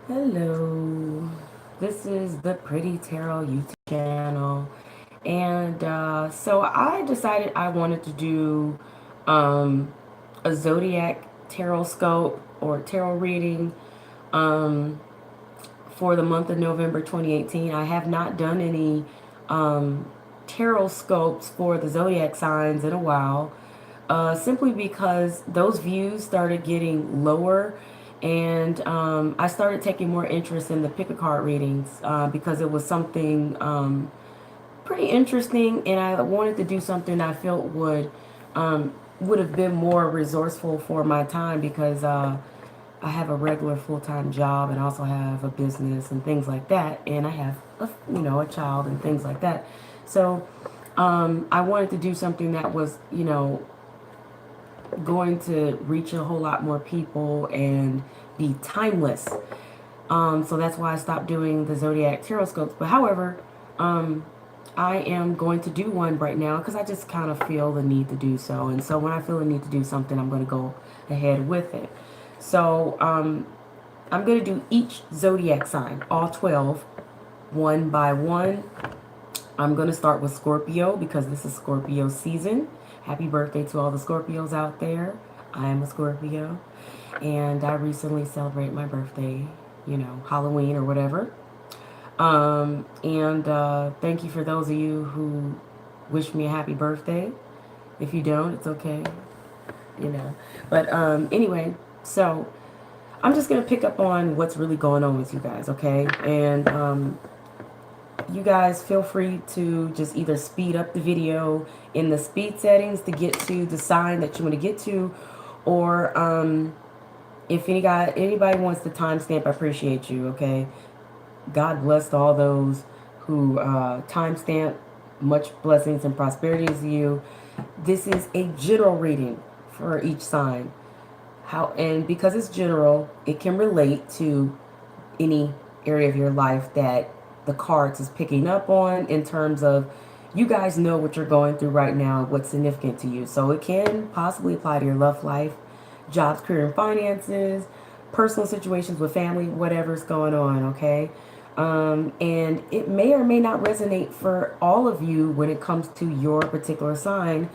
Hello, this is the Pretty Tarot YouTube channel, and so I decided I wanted to do a Zodiac tarot scope or tarot reading um, for the month of November 2018. I have not done any tarot scopes for the Zodiac signs in a while, simply because those views started getting lower, and I started taking more interest in the pick a card readings because it was something pretty interesting, and I wanted to do something I felt would have been more resourceful for my time because I have a regular full-time job and also have a business and things like that, and I have a child and things like that. So I wanted to do something that was going to reach a whole lot more people and be timeless. So that's why I stopped doing the Zodiac tarot scopes. But however, I am going to do one right now because I just kind of feel the need to do so. And so when I feel the need to do something, I'm going to go ahead with it. So I'm going to do each Zodiac sign, all 12, one by one. I'm going to start with Scorpio because this is Scorpio season. Happy birthday to all the Scorpios out there. I am a Scorpio, and I recently celebrated my birthday, Halloween or whatever. And thank you for those of you who wish me a happy birthday. If you don't, it's okay, But anyway, so I'm just going to pick up on what's really going on with you guys, okay? And you guys feel free to just either speed up the video in the speed settings to get to the sign that you want to get to, or if anybody wants the timestamp, I appreciate you, okay? God bless all those who timestamp. Much blessings and prosperities to you. This is a general reading for each sign. And because it's general, it can relate to any area of your life that the cards is picking up on, in terms of you guys know what you're going through right now, what's significant to you. So it can possibly apply to your love life, jobs, career, and finances, personal situations with family, whatever's going on, okay? And it may or may not resonate for all of you when it comes to your particular sign.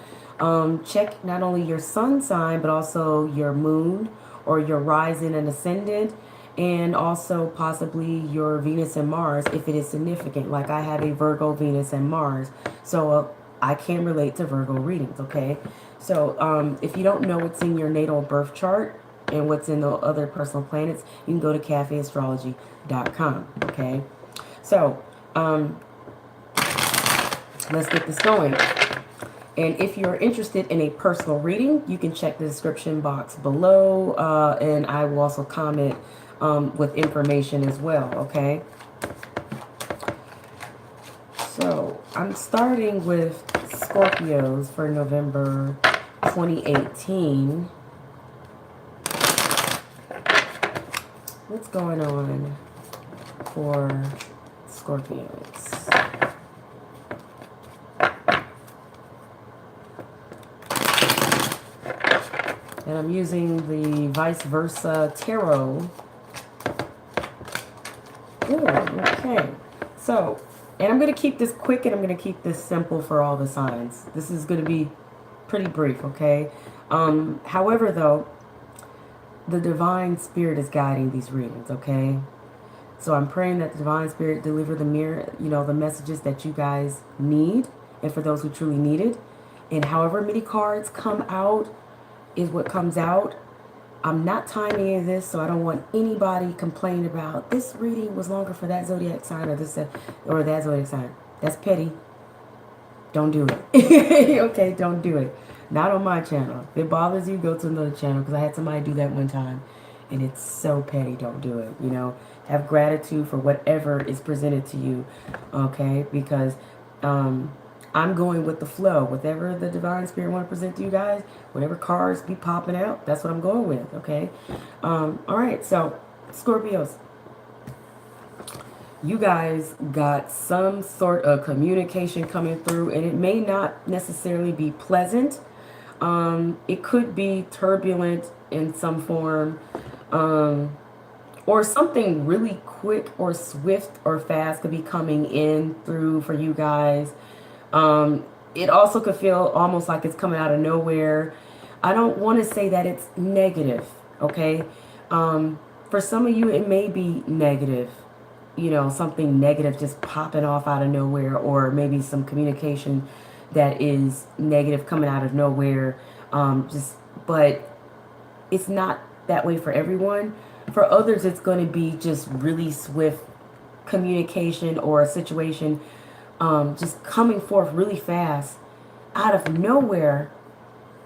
Check not only your sun sign, but also your moon or your rising and ascendant, and also possibly your Venus and Mars if it is significant. Like I have a Virgo, Venus, and Mars, so I can relate to Virgo readings, okay? So if you don't know what's in your natal birth chart and what's in the other personal planets, you can go to cafeastrology.com, okay? So let's get this going. And if you're interested in a personal reading, you can check the description box below, and I will also comment with information as well, okay? So I'm starting with Scorpios for November 2018. What's going on for Scorpios? And I'm using the vice versa tarot. Ooh, okay. So, and I'm going to keep this quick, and I'm going to keep this simple for all the signs. This is going to be pretty brief, okay? However, though, the divine spirit is guiding these readings, okay? So I'm praying that the divine spirit deliver the the messages that you guys need, and for those who truly need it. And however many cards come out is what comes out. I'm not timing any of this, so I don't want anybody complaining about this reading was longer for that zodiac sign or that zodiac sign. That's petty. Don't do it. Okay, don't do it. Not on my channel. If it bothers you, go to another channel, because I had somebody do that one time, and it's so petty. Don't do it. Have gratitude for whatever is presented to you, okay? Because I'm going with the flow. Whatever the divine spirit want to present to you guys, whatever cards be popping out, that's what I'm going with, okay? All right, so Scorpios, you guys got some sort of communication coming through, and it may not necessarily be pleasant. It could be turbulent in some form. or something really quick or swift or fast could be coming in through for you guys. It also could feel almost like it's coming out of nowhere. I don't want to say that it's negative, okay? For some of you, it may be negative, you know, something negative just popping off out of nowhere, or maybe some communication that is negative coming out of nowhere. But it's not that way for everyone. For others, it's going to be just really swift communication or a situation just coming forth really fast out of nowhere,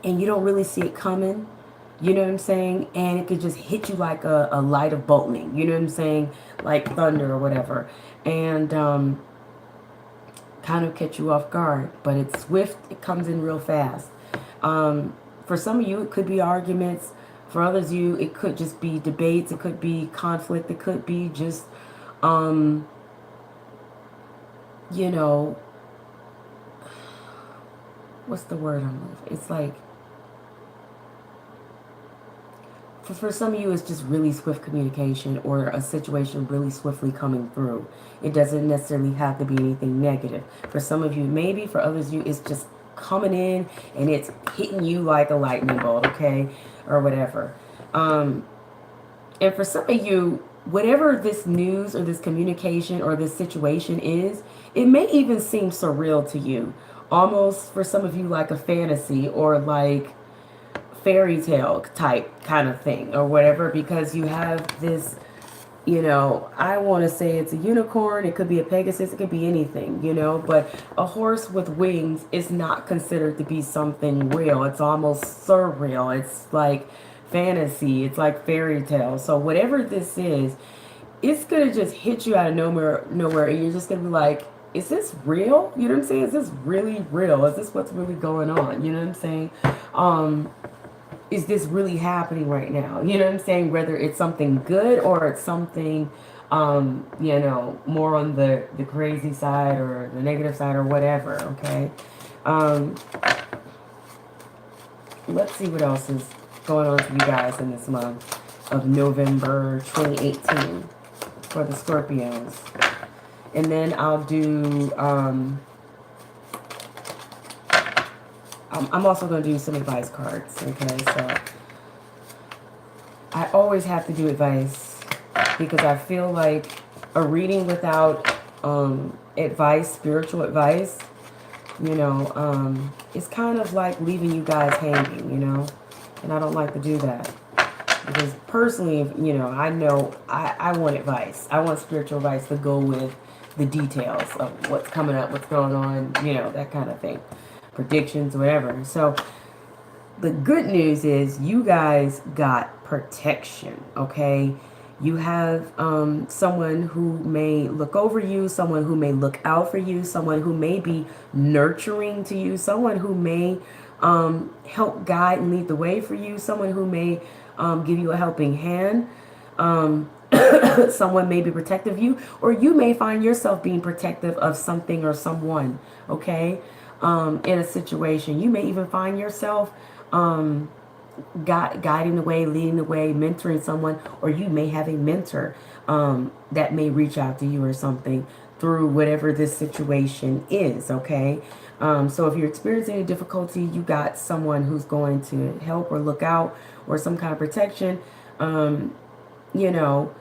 and you don't really see it coming. You know what I'm saying? And it could just hit you like a light of bolting. You know what I'm saying? Like thunder or whatever. And kind of catch you off guard. But it's swift. It comes in real fast. For some of you, it could be arguments. For others of you, it could just be debates. It could be conflict. It could be just, you know, what's the word I'm looking for? It's like, for some of you, it's just really swift communication or a situation really swiftly coming through. It doesn't necessarily have to be anything negative. For some of you, maybe. For others of you, it's just coming in and it's hitting you like a lightning bolt, okay? Or whatever. And for some of you, whatever this news or this communication or this situation is, it may even seem surreal to you. Almost for some of you like a fantasy or like fairy tale type kind of thing or whatever, because you have this, you know, I want to say it's a unicorn, it could be a Pegasus, it could be anything, you know, but a horse with wings is not considered to be something real. It's almost surreal. It's like fantasy. It's like fairy tale. So whatever this is, it's going to just hit you out of nowhere, and you're just going to be like, is this real? You know what I'm saying? Is this really real? Is this what's really going on? You know what I'm saying? Is this really happening right now? You know what I'm saying? Whether it's something good or it's something, you know, more on the crazy side or the negative side or whatever, okay? Let's see what else is going on for you guys in this month of November 2018 for the Scorpios. And then I'll do, I'm also going to do some advice cards, okay? So I always have to do advice because I feel like a reading without advice, spiritual advice, you know, it's kind of like leaving you guys hanging, you know? And I don't like to do that. Because personally, you know I want advice. I want spiritual advice to go with the details of what's coming up, what's going on, you know, that kind of thing. Predictions, whatever. So the good news is you guys got protection, okay? You have someone who may look over you, someone who may look out for you, someone who may be nurturing to you, someone who may help guide and lead the way for you, someone who may give you a helping hand. Someone may be protective of you, or you may find yourself being protective of something or someone, okay? In a situation. You may even find yourself guiding the way, leading the way, mentoring someone, or you may have a mentor that may reach out to you or something through whatever this situation is, okay? So if you're experiencing a difficulty, you got someone who's going to help or look out or some kind of protection, you know,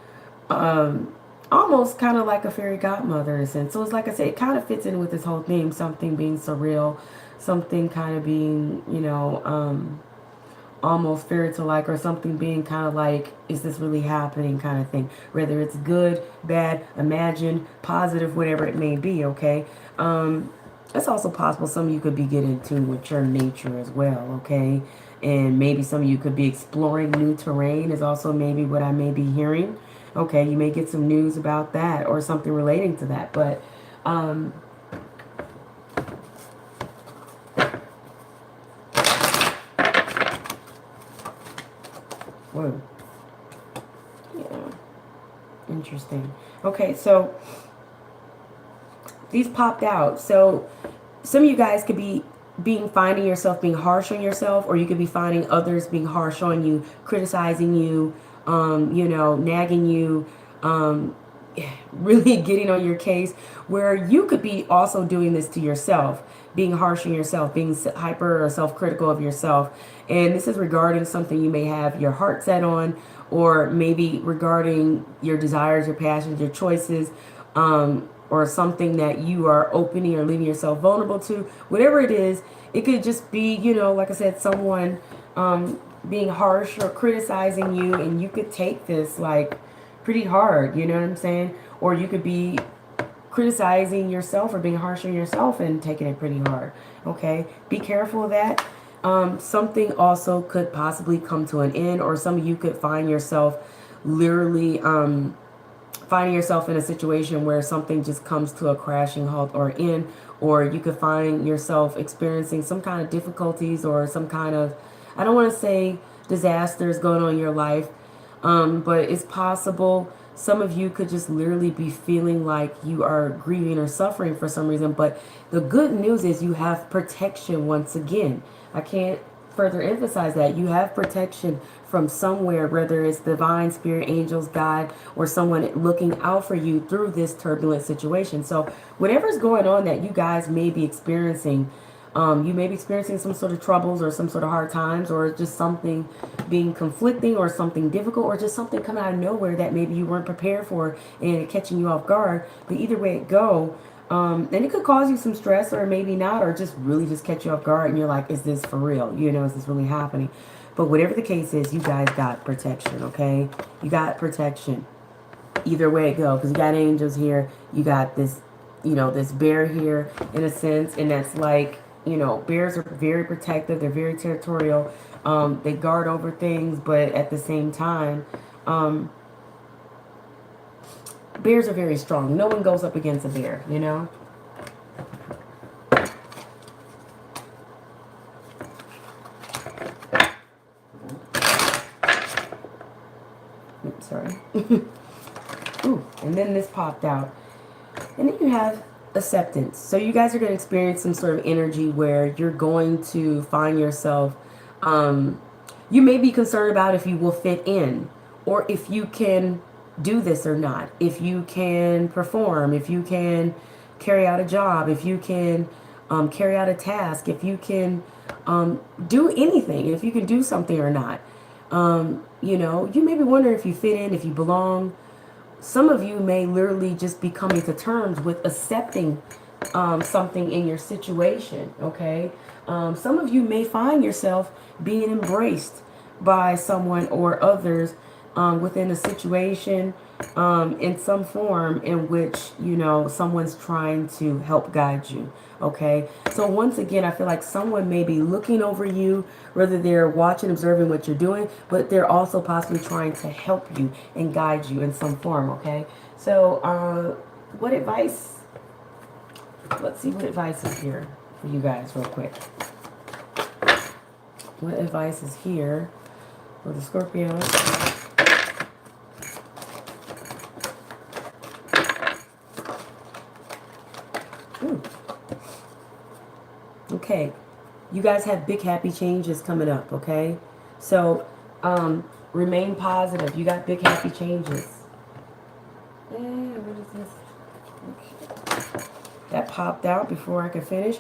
almost kind of like a fairy godmother in a sense. So it's like I said, it kind of fits in with this whole theme, something being surreal, something kind of being, you know, almost fairy tale like, or something being kind of like, is this really happening kind of thing, whether it's good, bad, imagined, positive, whatever it may be, okay? It's also possible some of you could be getting in tune with your nature as well, okay? And maybe some of you could be exploring new terrain is also maybe what I may be hearing. Okay, you may get some news about that or something relating to that. But, whoa. Yeah, interesting. Okay, so these popped out. So some of you guys could be finding yourself being harsh on yourself, or you could be finding others being harsh on you, criticizing you, you know, nagging you, really getting on your case, where you could be also doing this to yourself, being harsh on yourself, being hyper or self-critical of yourself. And this is regarding something you may have your heart set on, or maybe regarding your desires, your passions, your choices, or something that you are opening or leaving yourself vulnerable to. Whatever it is, it could just be, you know, like I said, someone being harsh or criticizing you, and you could take this like pretty hard, you know what I'm saying? Or you could be criticizing yourself or being harsh on yourself and taking it pretty hard. Okay, be careful of that. Something also could possibly come to an end, or some of you could find yourself literally finding yourself in a situation where something just comes to a crashing halt or end, or you could find yourself experiencing some kind of difficulties or some kind of, I don't want to say disasters going on in your life, but it's possible some of you could just literally be feeling like you are grieving or suffering for some reason. But the good news is you have protection once again. I can't further emphasize that. You have protection from somewhere, whether it's divine, spirit, angels, God, or someone looking out for you through this turbulent situation. So whatever's going on that you guys may be experiencing, you may be experiencing some sort of troubles or some sort of hard times, or just something being conflicting or something difficult, or just something coming out of nowhere that maybe you weren't prepared for and catching you off guard. But either way it go, and it could cause you some stress, or maybe not, or just really just catch you off guard and you're like, is this for real? You know, is this really happening? But whatever the case is, you guys got protection, okay? You got protection. Either way it go, because you got angels here, you got this, you know, this bear here in a sense, and that's like, you know, bears are very protective. They're very territorial. They guard over things, but at the same time, bears are very strong. No one goes up against a bear, you know? Oops, sorry. Ooh, and then this popped out. And then you have acceptance. So you guys are going to experience some sort of energy where you're going to find yourself, you may be concerned about if you will fit in, or if you can do this or not, if you can perform, if you can carry out a job, if you can carry out a task, if you can do anything, if you can do something or not. You know, you may be wondering if you fit in, if you belong. Some of you may literally just be coming to terms with accepting something in your situation, okay? Some of you may find yourself being embraced by someone or others within a situation in some form in which, you know, someone's trying to help guide you, okay? So once again, I feel like someone may be looking over you, whether they're watching, observing what you're doing, but they're also possibly trying to help you and guide you in some form, okay? So what advice, let's see what advice is here for you guys real quick. What advice is here for the Scorpio? Okay, you guys have big happy changes coming up, okay? So remain positive. You got big happy changes. What is this? Okay. That popped out before I could finish.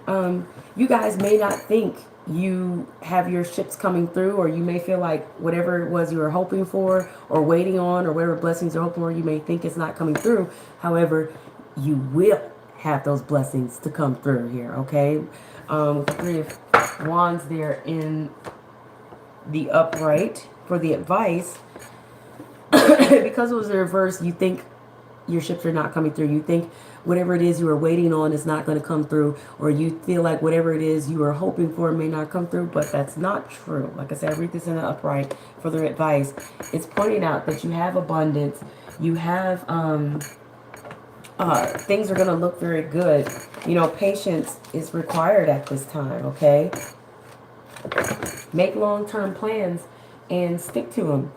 You guys may not think you have your ships coming through, or you may feel like whatever it was you were hoping for or waiting on, or whatever blessings you're hoping for, you may think it's not coming through. However, you will have those blessings to come through here, okay? 3 of Wands there in the upright for the advice. Because it was the reverse, you think your ships are not coming through. You think whatever it is you were waiting on is not going to come through, or you feel like whatever it is you were hoping for may not come through, but that's not true. Like I said, I read this in the upright for the advice. It's pointing out that you have abundance. You have things are going to look very good. You know, patience is required at this time, okay? Make long-term plans and stick to them,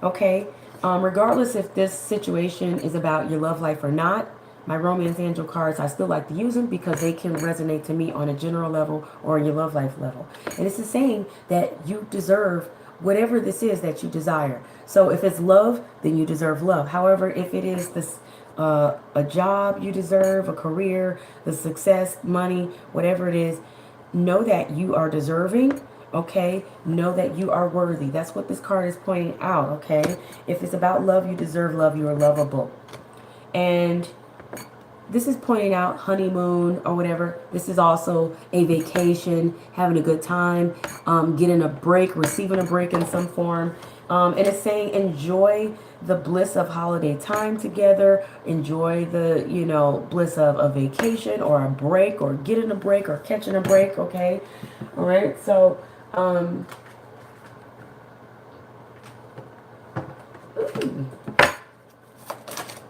okay? Regardless if this situation is about your love life or not, my romance angel cards, I still like to use them because they can resonate to me on a general level or your love life level. And this is saying that you deserve whatever this is that you desire. So if it's love, then you deserve love. However, if it is this a job you deserve, a career, the success, money, whatever it is, know that you are deserving. Okay, know that you are worthy. That's what this card is pointing out. Okay, if it's about love, you deserve love. You are lovable. And this is pointing out honeymoon or whatever. This is also a vacation, having a good time, getting a break, receiving a break in some form. And it's saying enjoy the bliss of holiday time together. Enjoy the, you know, bliss of a vacation or a break or getting a break or catching a break. Okay. All right. So,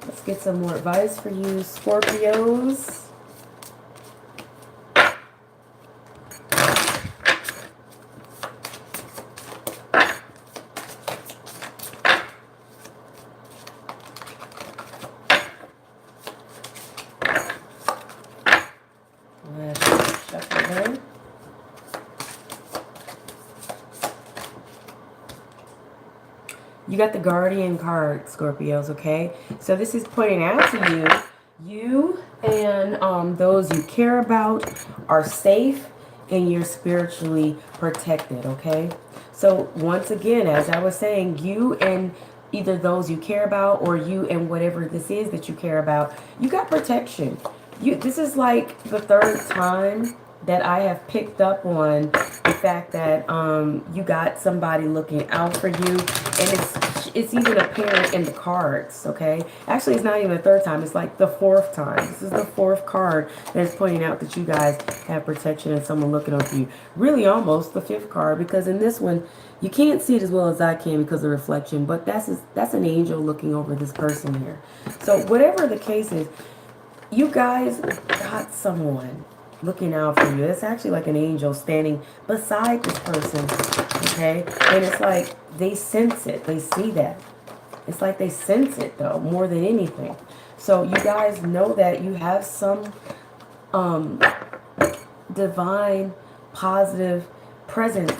let's get some more advice for you, Scorpios. You got the Guardian card, Scorpios, okay? So this is pointing out to you and those you care about are safe and you're spiritually protected, okay? So once again, as I was saying, you and either those you care about or you and whatever this is that you care about, you got protection. This is like the third time that I have picked up on the fact that you got somebody looking out for you, and it's even apparent in the cards, okay? Actually, it's not even the third time. It's like the fourth time. This is the fourth card that's pointing out that you guys have protection and someone looking out for you. Really almost the fifth card, because in this one, you can't see it as well as I can because of reflection, but that's an angel looking over this person here. So whatever the case is, you guys got someone looking out for you. It's actually like an angel standing beside this person, okay? And it's like they sense it. They see that. It's like they sense it, though, more than anything. So you guys know that you have some divine, positive presence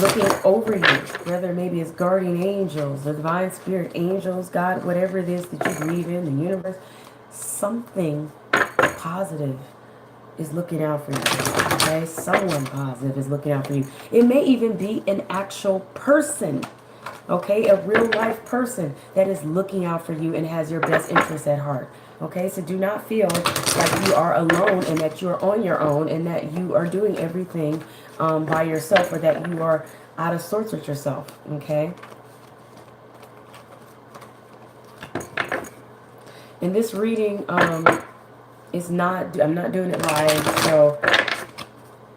looking over you. Whether maybe it's guardian angels, the divine spirit, angels, God, whatever it is that you believe in, the universe. Something positive is looking out for you, okay? Someone positive is looking out for you. It may even be an actual person, okay? A real life person that is looking out for you and has your best interests at heart, okay? So do not feel like you are alone and that you are on your own and that you are doing everything by yourself, or that you are out of sorts with yourself, okay? In this reading, I'm not doing it live, so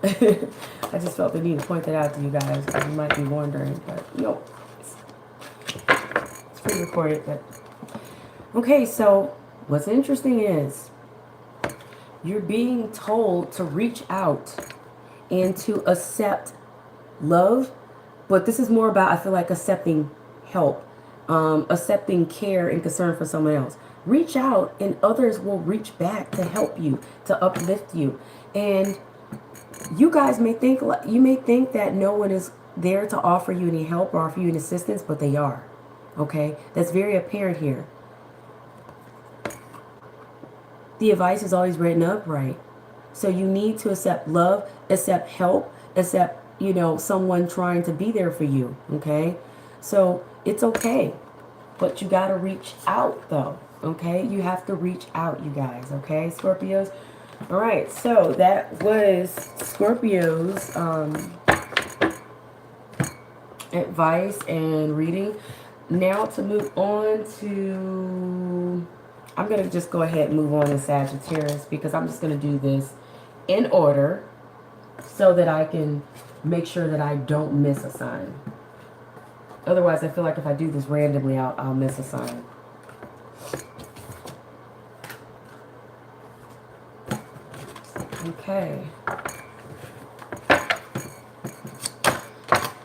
I just felt the need to point that out to you guys, because you might be wondering, but no, it's pre-recorded. But okay, so what's interesting is you're being told to reach out and to accept love, but this is more about, I feel like, accepting help, accepting care and concern for someone else. Reach out and others will reach back to help you, to uplift you. And you guys may think that no one is there to offer you any help or offer you any assistance, but they are. Okay? That's very apparent here. The advice is always written upright. So you need to accept love, accept help, accept, you know, someone trying to be there for you. Okay? So it's okay. But you got to reach out, though. Okay, you have to reach out, you guys. Okay, Scorpios. All right, so that was Scorpios advice and reading. Now to move on to, I'm gonna just go ahead and move on to Sagittarius, because I'm just gonna do this in order so that I can make sure that I don't miss a sign. Otherwise, I feel like if I do this randomly, I'll miss a sign. Okay.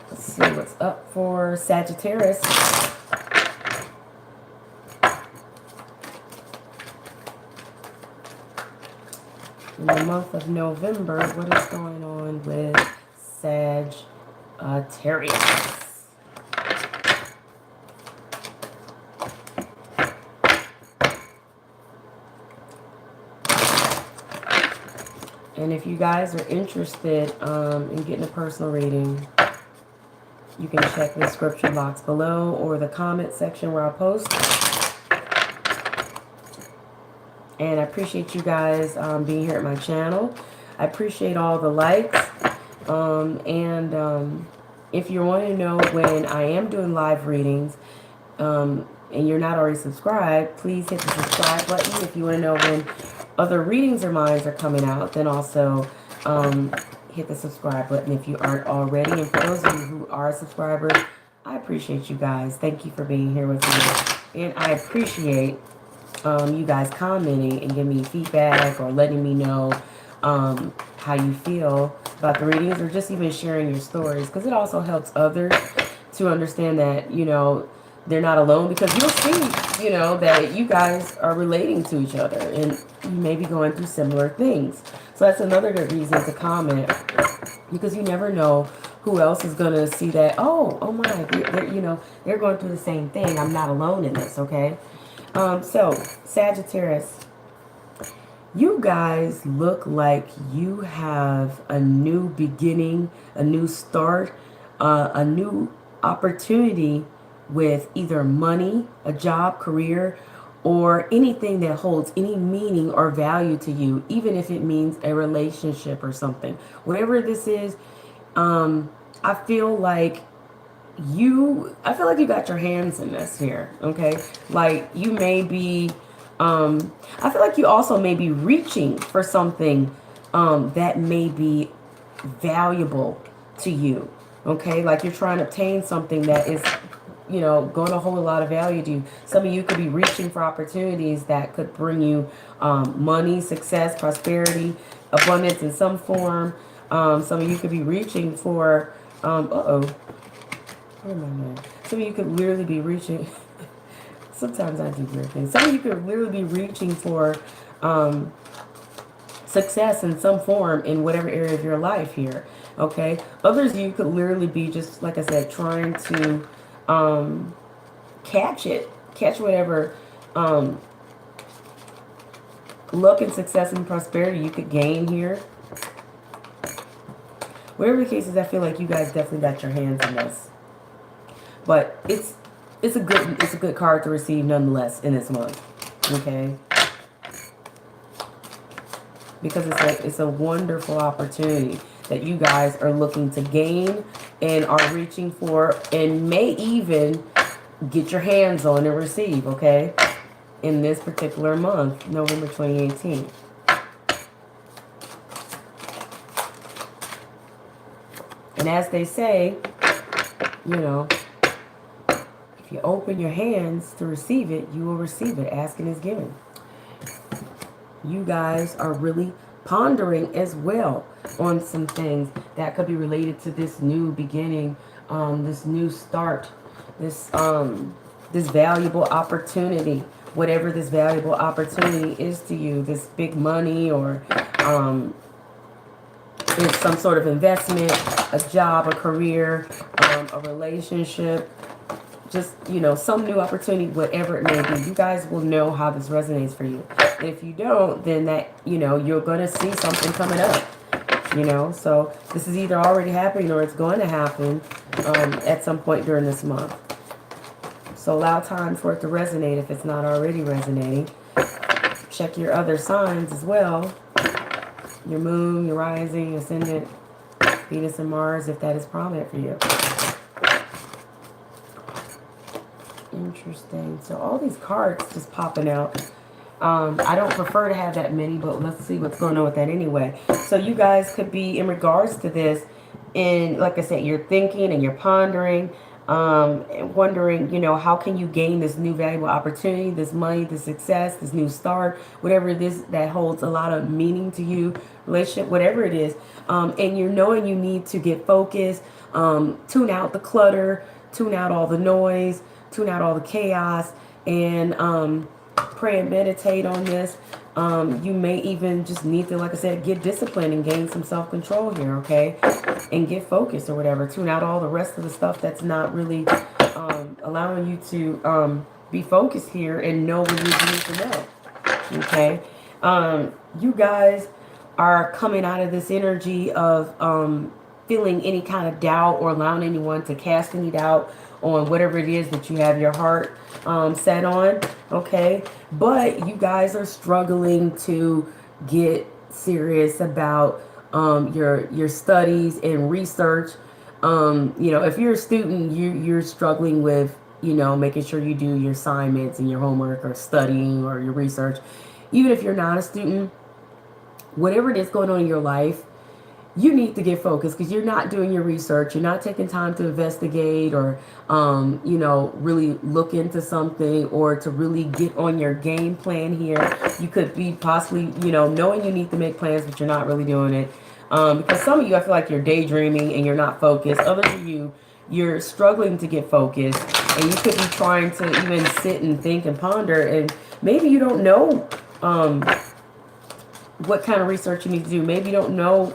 Let's see what's up for Sagittarius. In the month of November, what is going on with Sagittarius? And if you guys are interested in getting a personal reading, you can check the description box below or the comment section where I'll post. And I appreciate you guys being here at my channel. I appreciate all the likes. If you want to know when I am doing live readings, and you're not already subscribed, please hit the subscribe button. If you want to know when other readings of mine are coming out, then also hit the subscribe button if you aren't already. And for those of you who are subscribers, I appreciate you guys. Thank you for being here with me. And I appreciate you guys commenting and giving me feedback or letting me know how you feel about the readings, or just even sharing your stories, because it also helps others to understand that, you know, they're not alone, because you'll see, you know, that you guys are relating to each other and you may be going through similar things. So that's another good reason to comment, because you never know who else is going to see that, oh my, you know, they're going through the same thing. I'm not alone in this, okay? So, Sagittarius, you guys look like you have a new beginning, a new start, a new opportunity with either money, a job, career, or anything that holds any meaning or value to you, even if it means a relationship or something. Whatever this is, I feel like you got your hands in this here, okay? Like you may be, I feel like you also may be reaching for something that may be valuable to you, okay? Like you're trying to obtain something that is, you know, going to hold a lot of value to you. Some of you could be reaching for opportunities that could bring you money, success, prosperity, abundance in some form. Some of you could be reaching for, some of you could literally be reaching, sometimes I do weird things. Some of you could literally be reaching for success in some form in whatever area of your life here, okay? Others of you could literally be just, like I said, trying to catch whatever luck and success and prosperity you could gain here. Whatever the case is, I feel like you guys definitely got your hands in this. But it's a good card to receive nonetheless in this month, okay? Because it's a wonderful opportunity that you guys are looking to gain and are reaching for, and may even get your hands on and receive, okay? In this particular month, November 2018. And as they say, you know, if you open your hands to receive it, you will receive it. Asking is given. You guys are really pondering as well on some things that could be related to this new beginning, this new start, this valuable opportunity, whatever this valuable opportunity is to you, this big money, or it's some sort of investment, a job, a career, a relationship, just, you know, some new opportunity, whatever it may be. You guys will know how this resonates for you. And if you don't, then that, you know, you're going to see something coming up, you know. So this is either already happening or it's going to happen at some point during this month. So allow time for it to resonate if it's not already resonating. Check your other signs as well. Your moon, your rising, ascendant, Venus and Mars, if that is prominent for you. Interesting. So all these cards just popping out. I don't prefer to have that many, but let's see what's going on with that anyway. So you guys could be, in regards to this, in, like I said, you're thinking and you're pondering, and wondering, you know, how can you gain this new valuable opportunity, this money, this success, this new start, whatever it is that holds a lot of meaning to you, relationship, whatever it is. And you're knowing you need to get focused, tune out the clutter, tune out all the noise, tune out all the chaos, and pray and meditate on this. You may even just need to, like I said, get disciplined and gain some self-control here, okay? And get focused or whatever. Tune out all the rest of the stuff that's not really allowing you to be focused here and know what you need to know, okay? You guys are coming out of this energy of feeling any kind of doubt or allowing anyone to cast any doubt on whatever it is that you have your heart set on, okay? But you guys are struggling to get serious about your studies and research. You know, if you're a student, you're struggling with, you know, making sure you do your assignments and your homework or studying or your research. Even if you're not a student, whatever it is going on in your life, you need to get focused because you're not doing your research. You're not taking time to investigate or, you know, really look into something or to really get on your game plan here. You could be possibly, you know, knowing you need to make plans, but you're not really doing it. Because some of you, I feel like you're daydreaming and you're not focused. Others of you, you're struggling to get focused and you could be trying to even sit and think and ponder, and maybe you don't know what kind of research you need to do. Maybe you don't know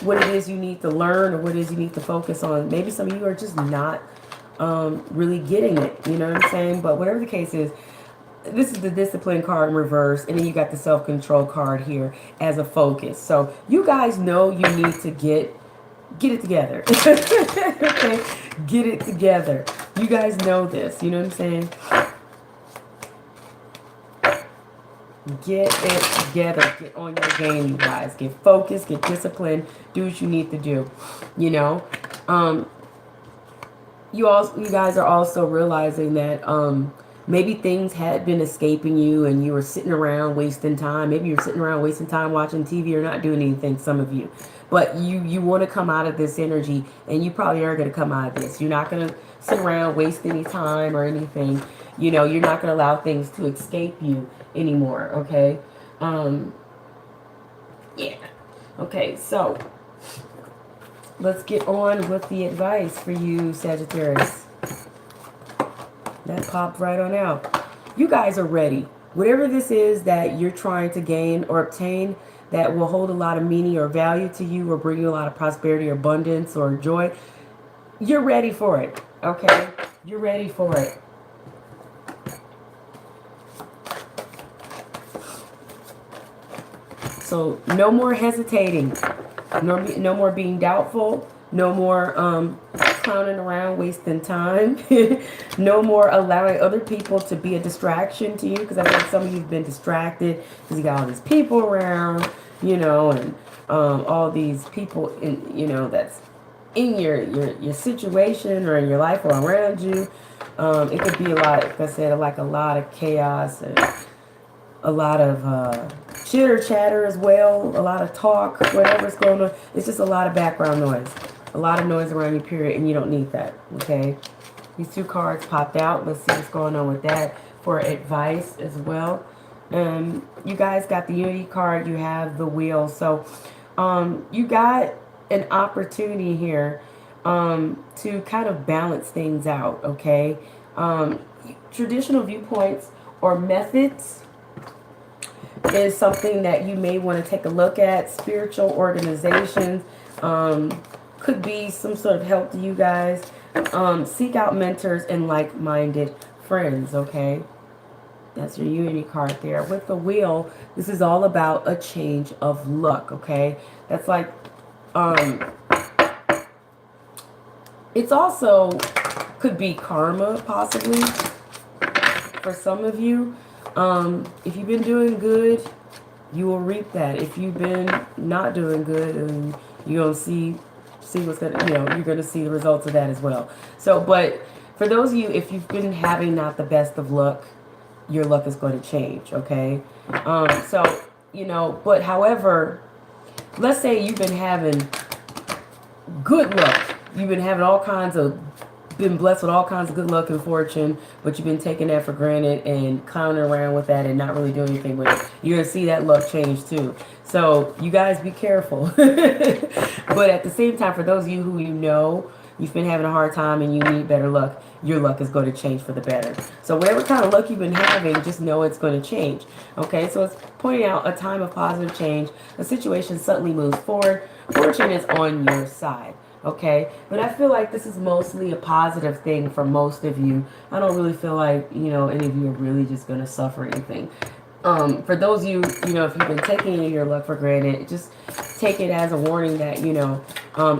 what it is you need to learn or what it is you need to focus on. Maybe some of you are just not really getting it, you know what I'm saying? But whatever the case is, this is the discipline card in reverse, and then you got the self-control card here as a focus. So you guys know you need to get it together. Okay, get it together. You guys know this, you know what I'm saying? Get it together. Get on your game, you guys. Get focused, get disciplined, do what you need to do. You know, you guys are also realizing that maybe things had been escaping you and you were sitting around wasting time. Maybe you're sitting around wasting time watching TV or not doing anything, some of you. But you want to come out of this energy, and you probably are going to come out of this. You're not going to sit around, waste any time or anything. You know, you're not going to allow things to escape you anymore, okay? Yeah. Okay, so let's get on with the advice for you, Sagittarius. That popped right on out. You guys are ready. Whatever this is that you're trying to gain or obtain that will hold a lot of meaning or value to you or bring you a lot of prosperity or abundance or joy, you're ready for it, okay? You're ready for it. So no more hesitating, no more being doubtful, no more clowning around, wasting time, no more allowing other people to be a distraction to you, because I think some of you have been distracted because you got all these people around, you know, and all these people in, you know, that's in your situation or in your life or around you. It could be a lot, like I said, like a lot of chaos and a lot of chitter chatter as well, a lot of talk, whatever's going on. It's just a lot of background noise, a lot of noise around you, period, and you don't need that, okay? These two cards popped out. Let's see what's going on with that for advice as well. You guys got the Unity card, you have the Wheel. So you got an opportunity here to kind of balance things out, okay? Traditional viewpoints or methods is something that you may want to take a look at. Spiritual organizations could be some sort of help to you guys. Seek out mentors and like-minded friends, okay? That's your Unity card there. With the Wheel, this is all about a change of luck, okay? That's like, it's also could be karma, possibly, for some of you. If you've been doing good, you will reap that. If you've been not doing good, and you'll see what's gonna, you know, you're gonna see the results of that as well. So, but for those of you, if you've been having not the best of luck, your luck is going to change, okay? So, you know, but however, let's say you've been having good luck. You've been having been blessed with all kinds of good luck and fortune, but you've been taking that for granted and clowning around with that and not really doing anything with it. You're going to see that luck change too. So you guys be careful. But at the same time, for those of you who you know you've been having a hard time and you need better luck, your luck is going to change for the better. So whatever kind of luck you've been having, just know it's going to change. Okay, so it's pointing out a time of positive change. The situation suddenly moves forward. Fortune is on your side. Okay, but I feel like this is mostly a positive thing for most of you. I don't really feel like, you know, any of you are really just going to suffer anything. For those of you, you know, if you've been taking your luck for granted, just take it as a warning that, you know,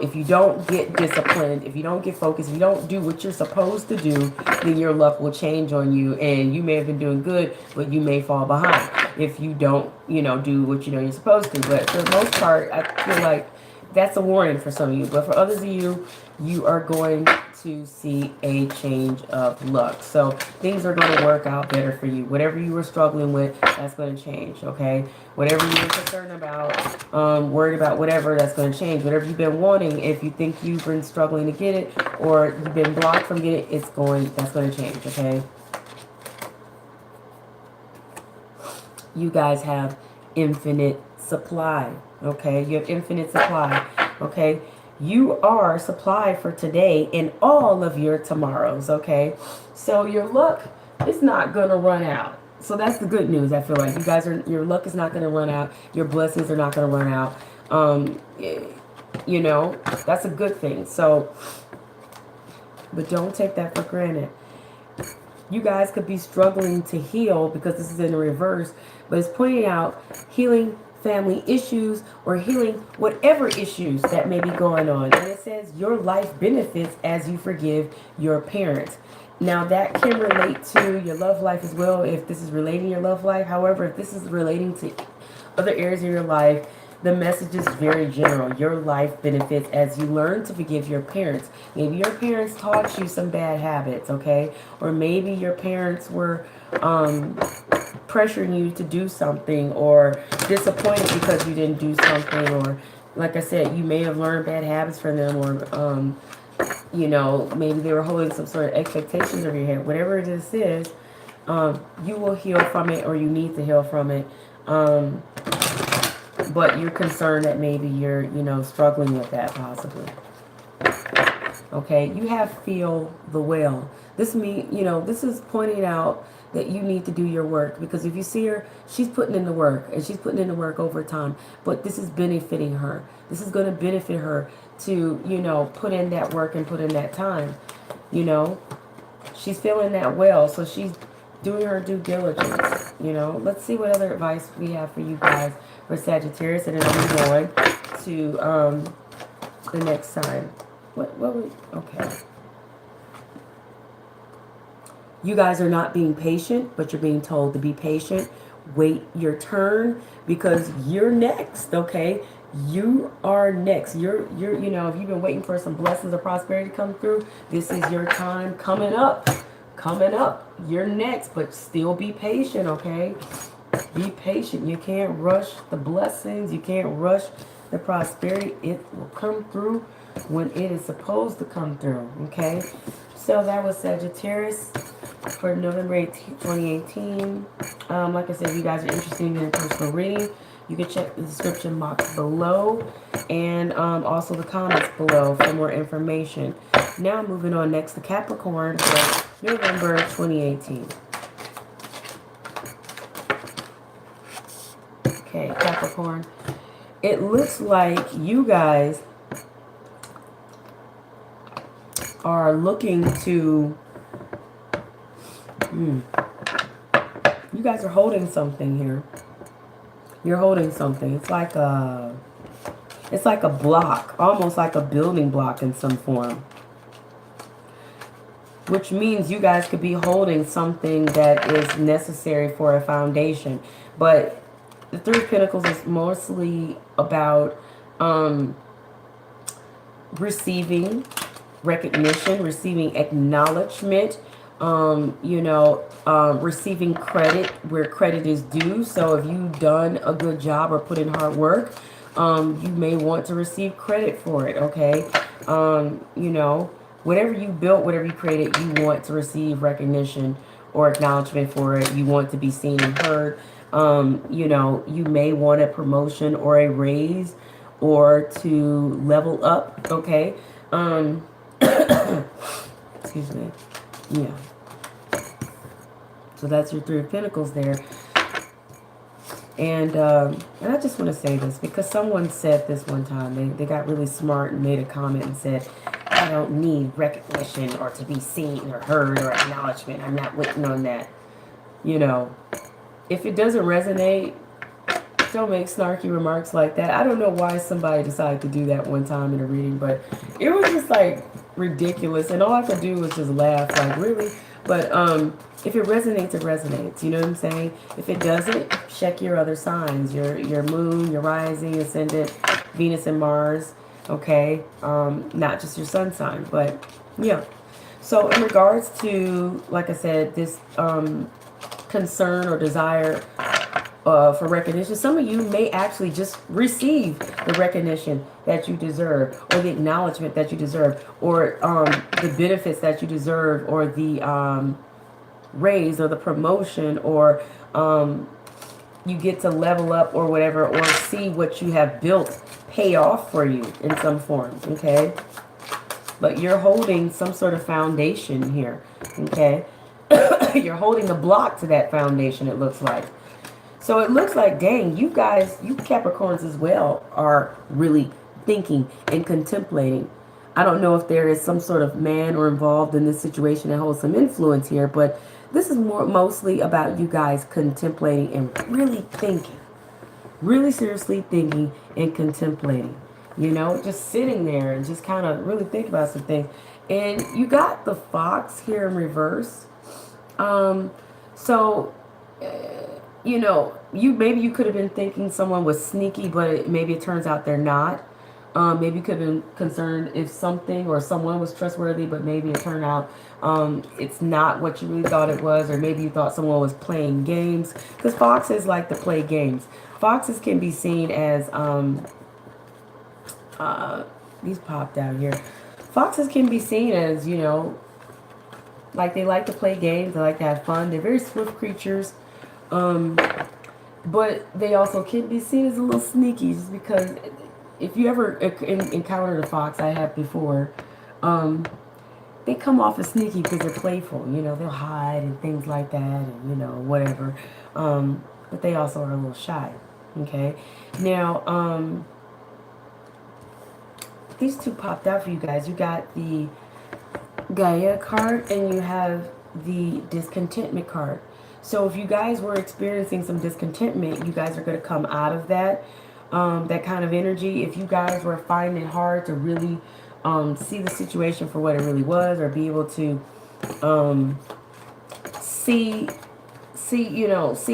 if you don't get disciplined, if you don't get focused, if you don't do what you're supposed to do, then your luck will change on you. And you may have been doing good, but you may fall behind if you don't, you know, do what you know you're supposed to. But for the most part, I feel like that's a warning for some of you. But for others of you, you are going to see a change of luck. So things are going to work out better for you. Whatever you were struggling with, that's going to change, okay? Whatever you were concerned about, worried about, whatever, that's going to change. Whatever you've been wanting, if you think you've been struggling to get it or you've been blocked from getting it, that's going to change, okay? You guys have infinite supply, okay? You have infinite supply, okay? You are supplied for today and all of your tomorrows, okay? So your luck is not going to run out. So that's the good news, I feel like. You guys your luck is not going to run out. Your blessings are not going to run out. You know, that's a good thing. So, but don't take that for granted. You guys could be struggling to heal because this is in the reverse, but it's pointing out healing family issues or healing whatever issues that may be going on. And it says your life benefits as you forgive your parents. Now that can relate to your love life as well, if this is relating to your love life. However, if this is relating to other areas of your life, the message is very general. Your life benefits as you learn to forgive your parents. Maybe your parents taught you some bad habits, okay? Or maybe your parents were pressuring you to do something, or disappointed because you didn't do something, or like I said, you may have learned bad habits from them, or you know, maybe they were holding some sort of expectations over your head. Whatever this is, you will heal from it, or you need to heal from it. But you're concerned that maybe you're, you know, struggling with that possibly. Okay, you have feel the whale. This you know, this is pointing out that you need to do your work, because if you see her, she's putting in the work, and she's putting in the work over time, but this is benefiting her. This is going to benefit her to, you know, put in that work and put in that time. You know, she's feeling that well, so she's doing her due diligence. You know, let's see what other advice we have for you guys for Sagittarius, and then I'll be going to the next sign. Okay. You guys are not being patient, but you're being told to be patient. Wait your turn, because you're next, okay? You are next. You know, if you've been waiting for some blessings or prosperity to come through, this is your time coming up. Coming up. You're next, but still be patient, okay? Be patient. You can't rush the blessings. You can't rush the prosperity. It will come through when it is supposed to come through, okay? So that was Sagittarius for November 18, 2018. Like I said, if you guys are interested in a personal reading, you can check the description box below, and also the comments below for more information. Now moving on next to Capricorn for November 2018. Okay, Capricorn. It looks like you guys are looking to, you guys are holding something here. You're holding something. It's like a block, almost like a building block in some form. Which means you guys could be holding something that is necessary for a foundation. But the Three of Pentacles is mostly about receiving recognition, receiving acknowledgement, you know, receiving credit where credit is due. So if you've done a good job or put in hard work, you may want to receive credit for it, okay? You know, whatever you built, whatever you created, you want to receive recognition or acknowledgement for it. You want to be seen and heard. You know, you may want a promotion or a raise or to level up, okay? Excuse me. Yeah. So that's your Three of Pentacles there. And I just want to say this because someone said this one time. They got really smart and made a comment and said, I don't need recognition or to be seen or heard or acknowledgement. I'm not waiting on that. You know, if it doesn't resonate, don't make snarky remarks like that. I don't know why somebody decided to do that one time in a reading, but it was just like ridiculous, and all I could do was just laugh, like, really? But if it resonates, it resonates. You know what I'm saying? If it doesn't, check your other signs, your moon, your rising, ascendant, Venus and Mars. Okay, not just your sun sign, but yeah. So in regards to, like I said, this concern or desire for recognition, some of you may actually just receive the recognition that you deserve, or the acknowledgement that you deserve, or the benefits that you deserve, or the raise, or the promotion, or you get to level up, or whatever, or see what you have built pay off for you in some form. Okay, but you're holding some sort of foundation here. Okay, you're holding the block to that foundation, it looks like. So it looks like, dang, you guys, you Capricorns as well, are really thinking and contemplating. I don't know if there is some sort of man or involved in this situation that holds some influence here, but this is mostly about you guys contemplating and really thinking. Really seriously thinking and contemplating. You know, just sitting there and just kind of really think about some things. And you got the fox here in reverse. You know, maybe you could have been thinking someone was sneaky, but maybe it turns out they're not. Maybe you could have been concerned if something or someone was trustworthy, but maybe it turned out it's not what you really thought it was, or maybe you thought someone was playing games, because foxes like to play games. Foxes can be seen as these popped out here. Foxes can be seen as, you know, like they like to play games, they like to have fun. They're very swift creatures. But they also can be seen as a little sneaky, just because if you ever encountered a fox, I have before, they come off as sneaky because they're playful. You know, they'll hide and things like that, and, you know, whatever. But they also are a little shy. Okay. Now, these two popped out for you guys. You got the Gaia card and you have the discontentment card. So if you guys were experiencing some discontentment, you guys are going to come out of that, that kind of energy. If you guys were finding it hard to really see the situation for what it really was, or be able to see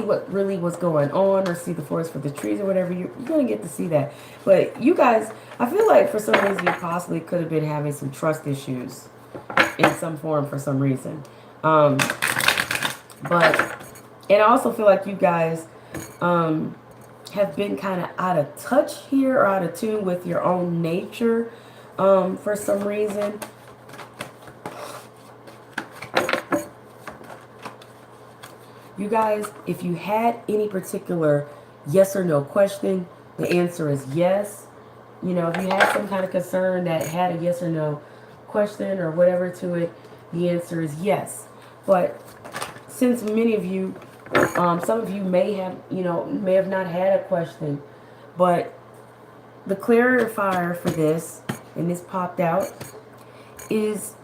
what really was going on, or see the forest for the trees, or whatever, you're going to get to see that. But you guys, I feel like for some reason you possibly could have been having some trust issues in some form for some reason. And I also feel like you guys have been kind of out of touch here, or out of tune with your own nature for some reason. You guys, if you had any particular yes or no question, the answer is yes. You know, if you had some kind of concern that had a yes or no question or whatever to it, the answer is yes. But since many of you, some of you may have not had a question, but the clarifier for this, and this popped out, is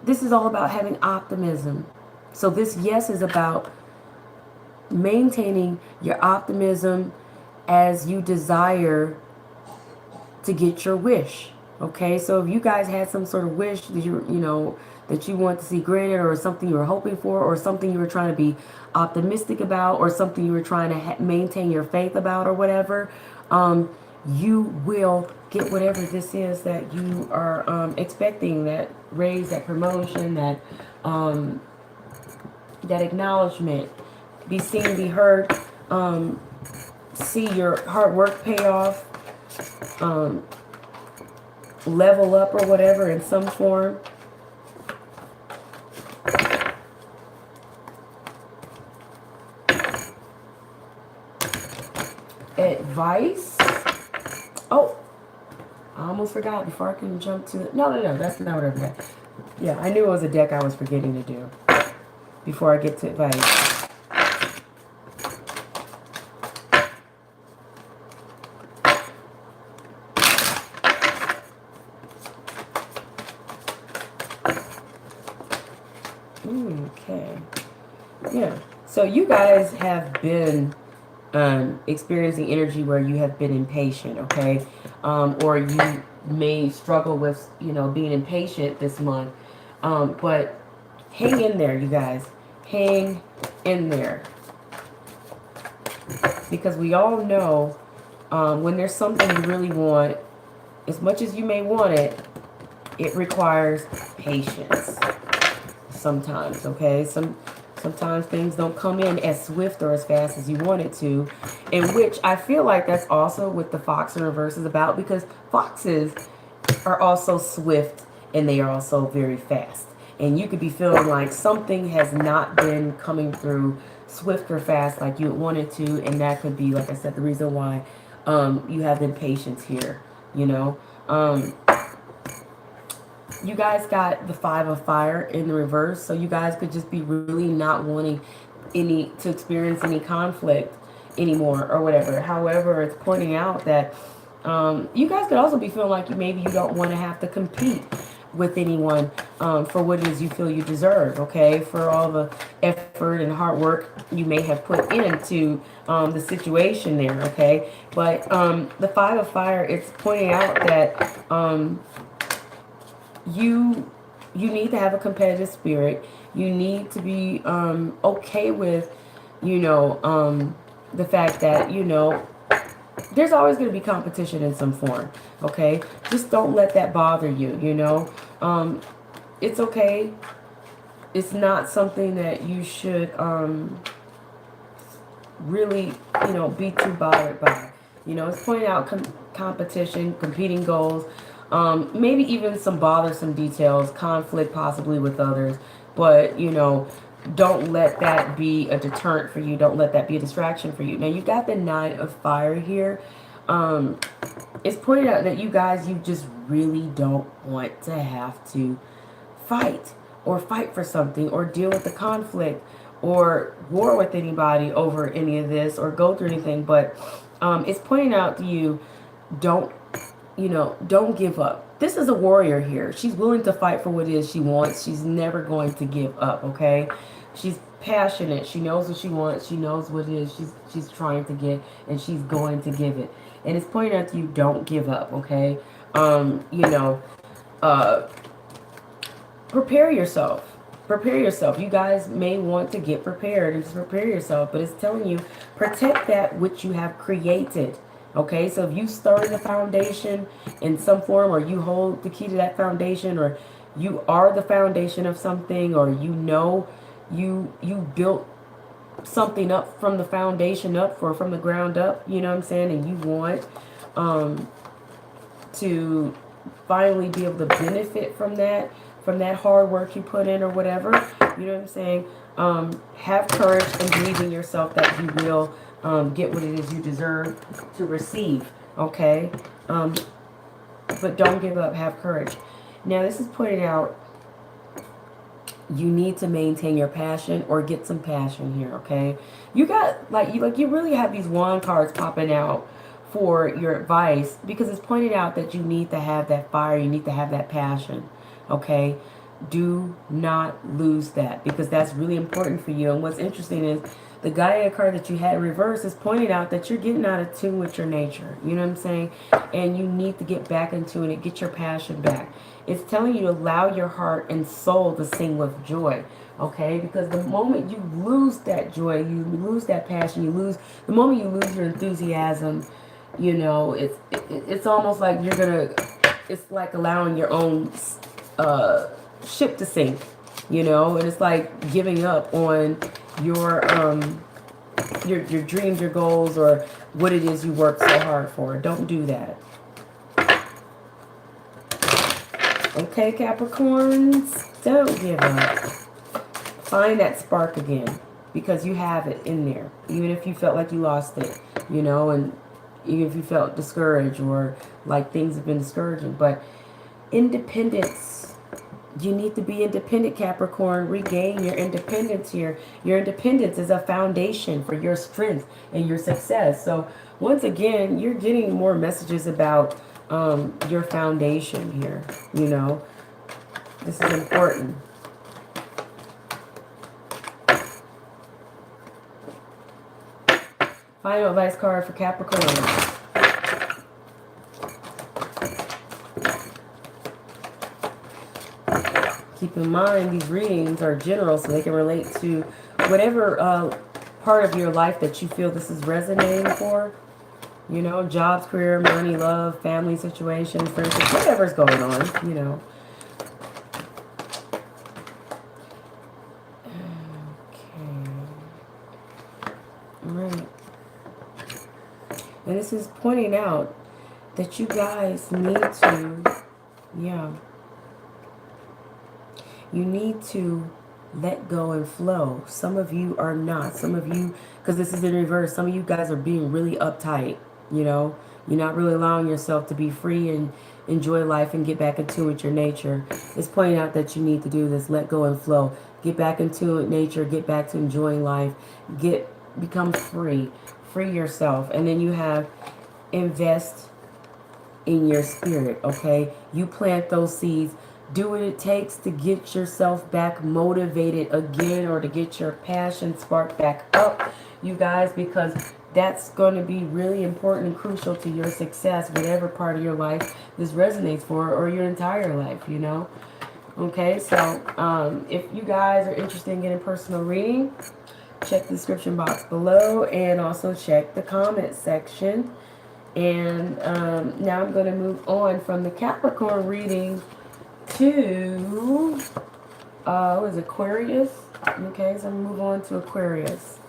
this is all about having optimism. So this yes is about maintaining your optimism as you desire to get your wish. Okay, so if you guys had some sort of wish that that you want to see granted, or something you were hoping for, or something you were trying to be optimistic about, or something you were trying to maintain your faith about, or whatever, you will get whatever this is that you are expecting, that raise, that promotion, that acknowledgement, be seen, be heard, see your hard work pay off, level up or whatever in some form. Advice. Oh, I almost forgot before I can jump to it. No, that's not what I forgot. Yeah, I knew it was a deck I was forgetting to do before I get to advice. Okay. Yeah. So you guys have been experiencing energy where you have been impatient, okay? Or you may struggle with, you know, being impatient this month. But hang in there, you guys. Hang in there. Because we all know when there's something you really want, as much as you may want it, it requires patience sometimes, okay? Sometimes things don't come in as swift or as fast as you want it to, in which I feel like that's also what the fox in reverse is about, because foxes are also swift and they are also very fast. And you could be feeling like something has not been coming through swift or fast like you wanted to, and that could be, like I said, the reason why you have impatience here, you know. You guys got the 5 of fire in the reverse, so you guys could just be really not wanting to experience any conflict anymore or whatever. However, it's pointing out that you guys could also be feeling like maybe you don't want to have to compete with anyone for what it is you feel you deserve, okay? For all the effort and hard work you may have put into the situation there, okay? But the 5 of fire, it's pointing out that you need to have a competitive spirit. You need to be okay with, you know, the fact that, you know, there's always going to be competition in some form, okay? Just don't let that bother you, you know? It's okay. It's not something that you should really, you know, be too bothered by. You know, it's pointing out competition, competing goals, maybe even some bothersome details, conflict possibly with others, but, you know, don't let that be a deterrent for you. Don't let that be a distraction for you. Now, you got the 9 of fire here. It's pointed out that you guys, you just really don't want to have to fight or fight for something or deal with the conflict or war with anybody over any of this or go through anything. But it's pointing out to you, don't, you know, don't give up. This is a warrior here. She's willing to fight for what it is she wants. She's never going to give up, okay? She's passionate. She knows what she wants. She knows what it is she's trying to get, and she's going to give it. And it's pointing out to you, don't give up, okay? You know, prepare yourself. Prepare yourself. You guys may want to get prepared and just prepare yourself, but it's telling you, protect that which you have created. Okay, so if you started a foundation in some form, or you hold the key to that foundation, or you are the foundation of something, or you know you built something up from the foundation up, or from the ground up, you know what I'm saying, and you want to finally be able to benefit from that hard work you put in or whatever, you know what I'm saying, have courage and believe in yourself that you will get what it is you deserve to receive, okay? But don't give up. Have courage. Now, this is pointing out you need to maintain your passion or get some passion here, okay? You got, you really have these wand cards popping out for your advice, because it's pointed out that you need to have that fire. You need to have that passion, okay? Do not lose that, because that's really important for you. And what's interesting is the Gaia card that you had in reverse is pointing out that you're getting out of tune with your nature. You know what I'm saying? And you need to get back into it, get your passion back. It's telling you to allow your heart and soul to sing with joy. Okay? Because the moment you lose that joy, you lose that passion, the moment you lose your enthusiasm, you know, it's almost like you're gonna, it's like allowing your own ship to sink, you know, and it's like giving up on your dreams, your goals, or what it is you work so hard for. Don't do that. Okay, Capricorns, don't give up. Find that spark again, because you have it in there, even if you felt like you lost it, you know, and even if you felt discouraged or like things have been discouraging. But independence, you need to be independent, Capricorn. Regain your independence here. Your independence is a foundation for your strength and your success. So once again, you're getting more messages about your foundation here. You know, this is important. Final advice card for Capricorn. Keep in mind, these readings are general, so they can relate to whatever part of your life that you feel this is resonating for. You know, jobs, career, money, love, family situations, friendships, whatever's going on, you know. Okay. All right. And this is pointing out that you guys need to, yeah. You need to let go and flow. Some of you are not. Some of you, because this is in reverse, some of you guys are being really uptight, you know. You're not really allowing yourself to be free and enjoy life and get back in tune with your nature. It's pointing out that you need to do this. Let go and flow. Get back into nature. Get back to enjoying life. Become free. Free yourself. And then you have invest in your spirit, okay? You plant those seeds. Do what it takes to get yourself back motivated again, or to get your passion sparked back up, you guys, because that's going to be really important and crucial to your success, whatever part of your life this resonates for, or your entire life, you know. Okay, so if you guys are interested in getting personal reading, check the description box below, and also check the comment section. And now I'm going to move on from the Capricorn reading to what is Aquarius. Okay, so I'm gonna move on to Aquarius.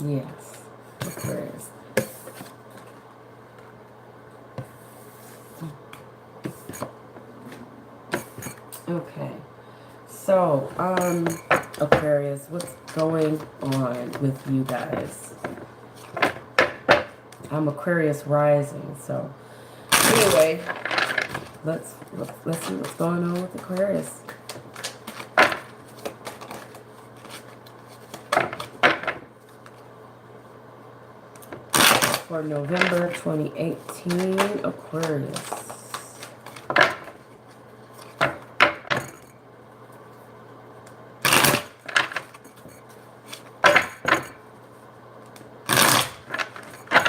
Yes, Aquarius. Okay, so Aquarius, what's going on with you guys? I'm Aquarius rising, so anyway, let's see what's going on with Aquarius. For November 2018, Aquarius.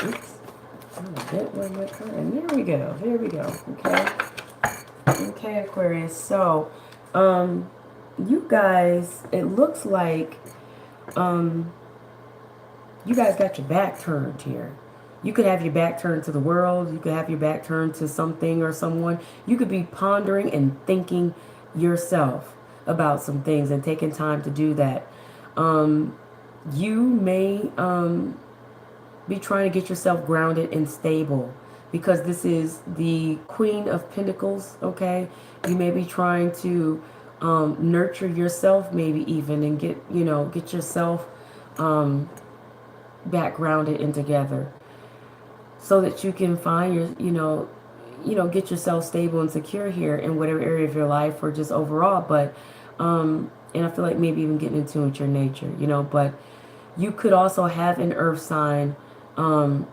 Oops. I'm a bit one more time. There we go. There we go. Okay. Okay, Aquarius. So, you guys, it looks like, you guys got your back turned here. You could have your back turned to the world. You could have your back turned to something or someone. You could be pondering and thinking yourself about some things and taking time to do that. You may be trying to get yourself grounded and stable, because this is the Queen of Pentacles, okay? You may be trying to nurture yourself, maybe even, and get yourself back grounded and together, so that you can find your, get yourself stable and secure here in whatever area of your life, or just overall. But, and I feel like maybe even getting into with your nature, but you could also have an earth sign, a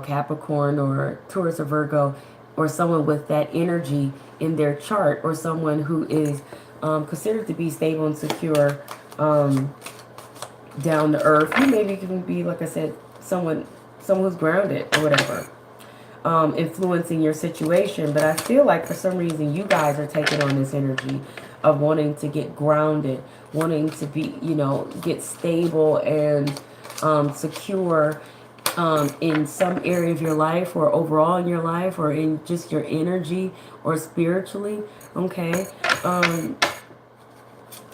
Capricorn or Taurus or Virgo, or someone with that energy in their chart, or someone who is considered to be stable and secure, down to earth. You maybe can be, like I said, someone who's grounded or whatever, influencing your situation. But I feel like for some reason you guys are taking on this energy of wanting to get grounded, wanting to be, get stable and secure in some area of your life, or overall in your life, or in just your energy, or spiritually, okay? And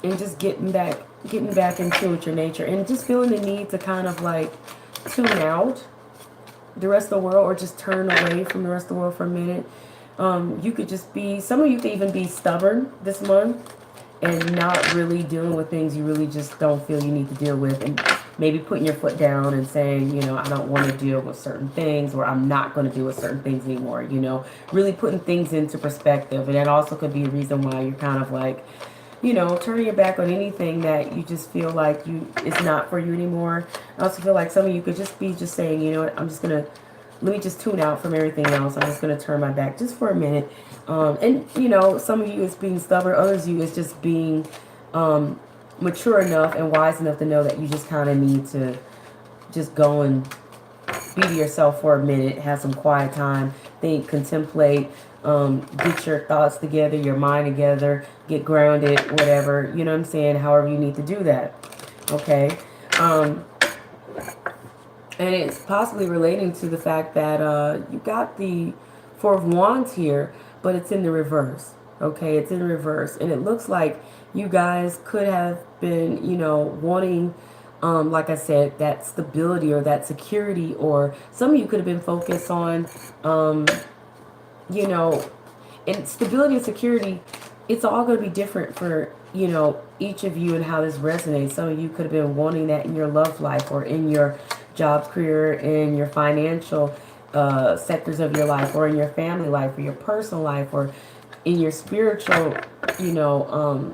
just getting back in tune with your nature, and just feeling the need to kind of like tune out the rest of the world, or just turn away from the rest of the world for a minute. You could just be, some of you could even be stubborn this month and not really dealing with things you really just don't feel you need to deal with, and maybe putting your foot down and saying, I don't want to deal with certain things, or I'm not going to deal with certain things anymore, really putting things into perspective. And that also could be a reason why you're kind of like, turning your back on anything that you just feel like it's not for you anymore. I also feel like some of you could just be saying, you know what, let me just tune out from everything else. I'm just going to turn my back just for a minute. And, some of you is being stubborn. Others of you is just being mature enough and wise enough to know that you just kind of need to just go and be to yourself for a minute, have some quiet time, think, contemplate, get your thoughts together, your mind together, get grounded, whatever, you know what I'm saying, however you need to do that, okay? And it's possibly relating to the fact that you got the Four of Wands here, but it's in the reverse, okay? It's in reverse, and it looks like you guys could have been, you know, wanting, like I said, that stability or that security, or some of you could have been focused on, you know, and stability and security, it's all going to be different for, you know, each of you and how this resonates. Some of you could have been wanting that in your love life or in your jobs, career, in your financial sectors of your life, or in your family life, or your personal life, or in your spiritual, you know,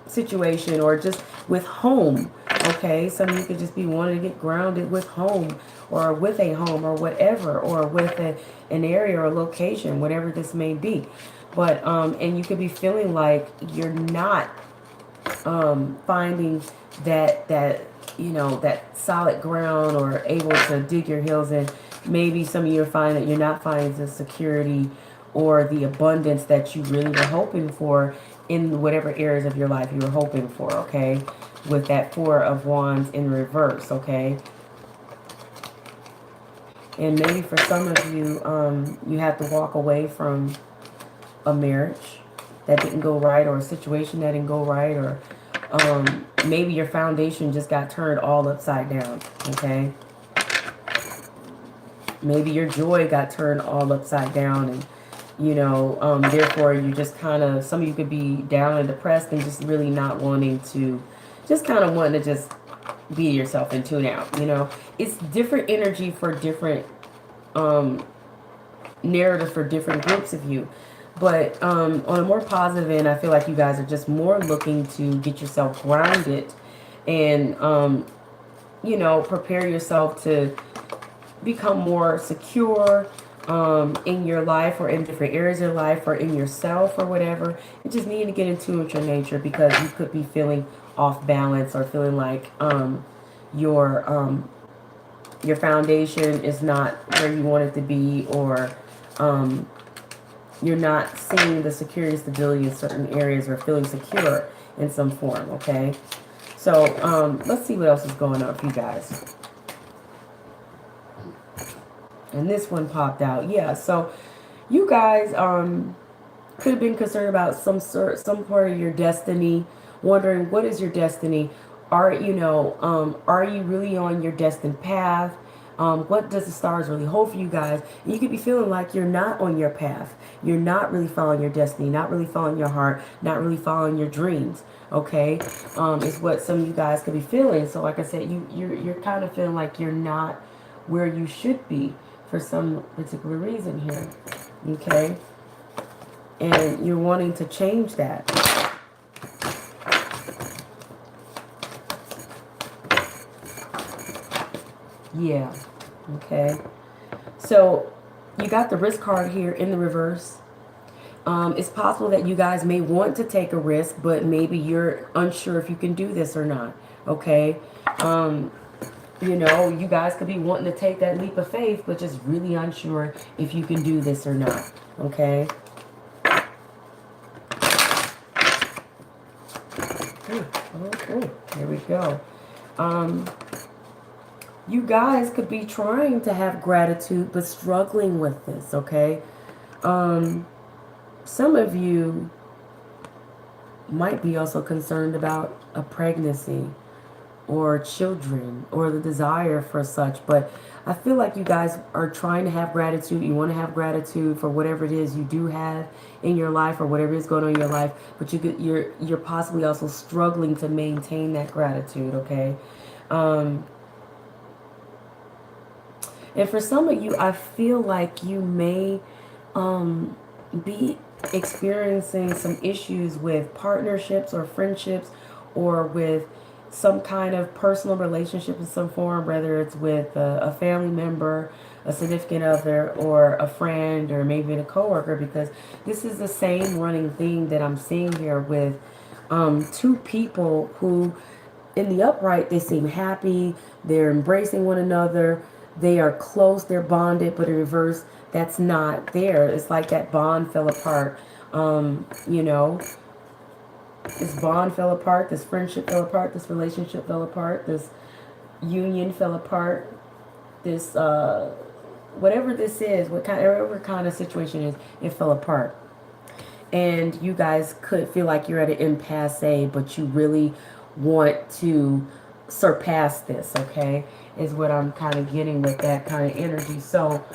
situation, or just with home, okay? Some of you could just be wanting to get grounded with home, or with a home, or whatever, or with an area or location, whatever this may be. But and you could be feeling like you're not finding that you know, that solid ground, or able to dig your heels in. Maybe some of you are finding that you're not finding the security or the abundance that you really were hoping for in whatever areas of your life you were hoping for, okay? With that Four of Wands in reverse, okay? And maybe for some of you, you have to walk away from a marriage that didn't go right, or a situation that didn't go right, or maybe your foundation just got turned all upside down, okay? Maybe your joy got turned all upside down, and, you know, therefore you just kind of, some of you could be down and depressed and just really not wanting to, just kind of wanting to just be yourself and tune out, you know. It's different energy for different narrative for different groups of you. But on a more positive end, I feel like you guys are just more looking to get yourself grounded and, you know, prepare yourself to become more secure in your life, or in different areas of your life, or in yourself, or whatever. You just need to get in tune with your nature, because you could be feeling off balance, or feeling like your foundation is not where you want it to be, or you're not seeing the security and stability in certain areas, or feeling secure in some form, okay? So let's see what else is going on for you guys. And this one popped out. Yeah, so you guys could have been concerned about some part of your destiny, wondering what is your destiny? Are you really on your destined path? What does the stars really hold for you guys? And you could be feeling like you're not on your path. You're not really following your destiny, not really following your heart, not really following your dreams. Okay, is what some of you guys could be feeling. So like I said, you're kind of feeling like you're not where you should be for some particular reason here. Okay, and you're wanting to change that. Yeah. Okay. So you got the risk card here in the reverse. It's possible that you guys may want to take a risk, but maybe you're unsure if you can do this or not. Okay. You know, you guys could be wanting to take that leap of faith, but just really unsure if you can do this or not. Okay. Okay. Here we go. You guys could be trying to have gratitude, but struggling with this, okay? Some of you might be also concerned about a pregnancy, or children, or the desire for such. But I feel like you guys are trying to have gratitude. You want to have gratitude for whatever it is you do have in your life, or whatever is going on in your life. But you're possibly also struggling to maintain that gratitude, okay? And for some of you, I feel like you may be experiencing some issues with partnerships or friendships, or with some kind of personal relationship in some form, whether it's with a family member, a significant other, or a friend, or maybe a coworker, because this is the same running theme that I'm seeing here with two people who in the upright, they seem happy. They're embracing one another. They are close. They're bonded. But in reverse, that's not there. It's like that bond fell apart. You know, this bond fell apart. This friendship fell apart. This relationship fell apart. This union fell apart. This, whatever this is, whatever kind of situation is, it fell apart. And you guys could feel like you're at an impasse, but you really want to surpass this, okay? Is what I'm kind of getting with that kind of energy. So,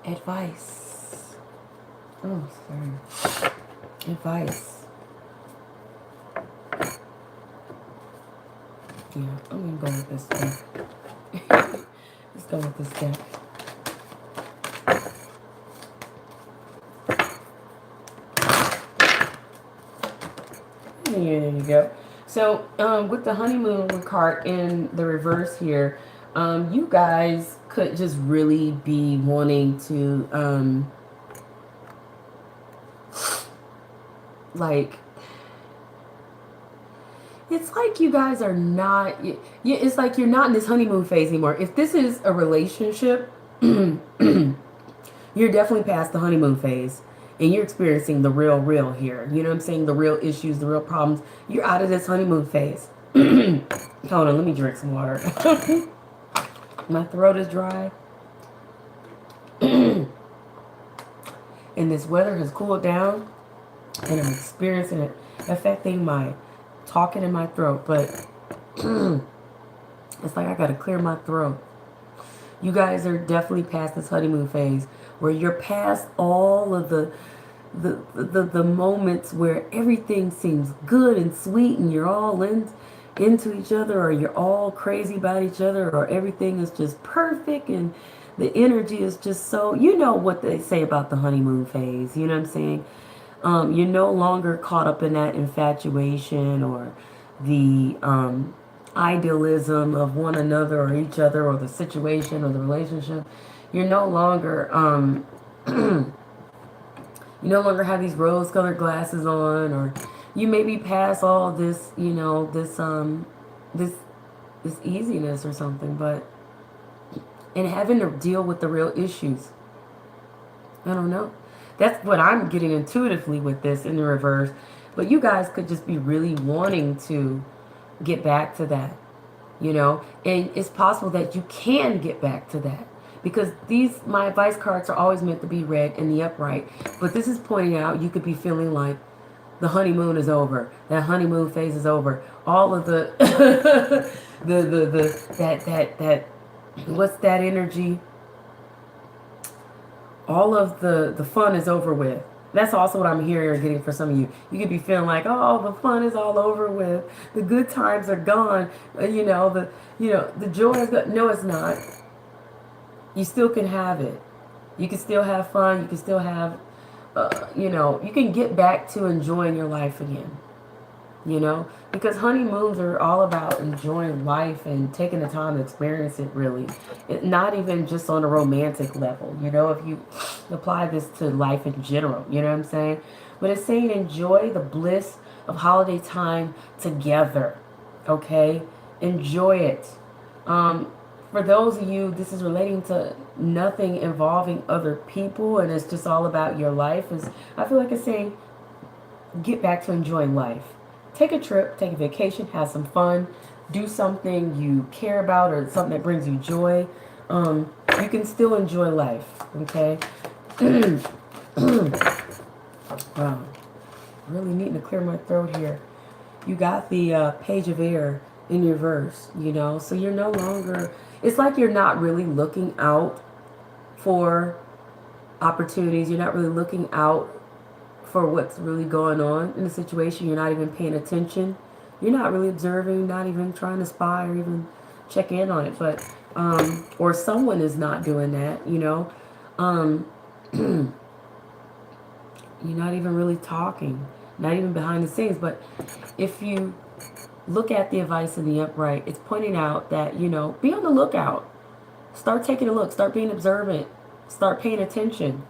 advice. Oh, sorry. Advice. Yeah, I'm gonna go with this deck. Let's go with this deck. There you go. So, with the honeymoon card in the reverse here, you guys could just really be wanting to, like, it's like you guys are not, it's like you're not in this honeymoon phase anymore. If this is a relationship, you're definitely past the honeymoon phase. And you're experiencing the real here. You know what I'm saying? The real issues, the real problems. You're out of this honeymoon phase. Hold on, let me drink some water. My throat is dry. And this weather has cooled down. And I'm experiencing it affecting my talking in my throat. But it's like I got to clear my throat. You guys are definitely past this honeymoon phase where you're past all of the moments where everything seems good and sweet and you're all into each other, or you're all crazy about each other, or everything is just perfect and the energy is just so, you know what they say about the honeymoon phase, you know what I'm saying? You're no longer caught up in that infatuation or the idealism of one another or each other or the situation or the relationship. You're no longer you no longer have these rose-colored glasses on, or you may be past all this, you know, this easiness or something, but and having to deal with the real issues. I don't know. That's what I'm getting intuitively with this in the reverse. But you guys could just be really wanting to get back to that, you know, and it's possible that you can get back to that, because my advice cards are always meant to be read in the upright. But this is pointing out you could be feeling like the honeymoon is over, that honeymoon phase is over, all of the that what's that energy, all of the fun is over with. That's also what I'm hearing or getting for some of you. You could be feeling like, oh, the fun is all over with. The good times are gone. The joy is gone. No, it's not. You still can have it. You can still have fun. You can still have, you can get back to enjoying your life again. Because honeymoons are all about enjoying life and taking the time to experience it, really. Not even just on a romantic level, if you apply this to life in general, you know what I'm saying? But it's saying enjoy the bliss of holiday time together, okay? Enjoy it. For those of you, this is relating to nothing involving other people, and it's just all about your life. I feel like it's saying get back to enjoying life. Take a trip, take a vacation, have some fun, do something you care about or something that brings you joy. You can still enjoy life, okay? Wow, really needing to clear my throat here. You got the Page of Air in your verse, so you're no longer, it's like you're not really looking out for opportunities. You're not really looking out for what's really going on in the situation. You're not even paying attention. You're not really observing, not even trying to spy or even check in on it. But or someone is not doing that, you're not even really talking, not even behind the scenes. But if you look at the advice in the upright, it's pointing out that, be on the lookout. Start taking a look, start being observant, start paying attention,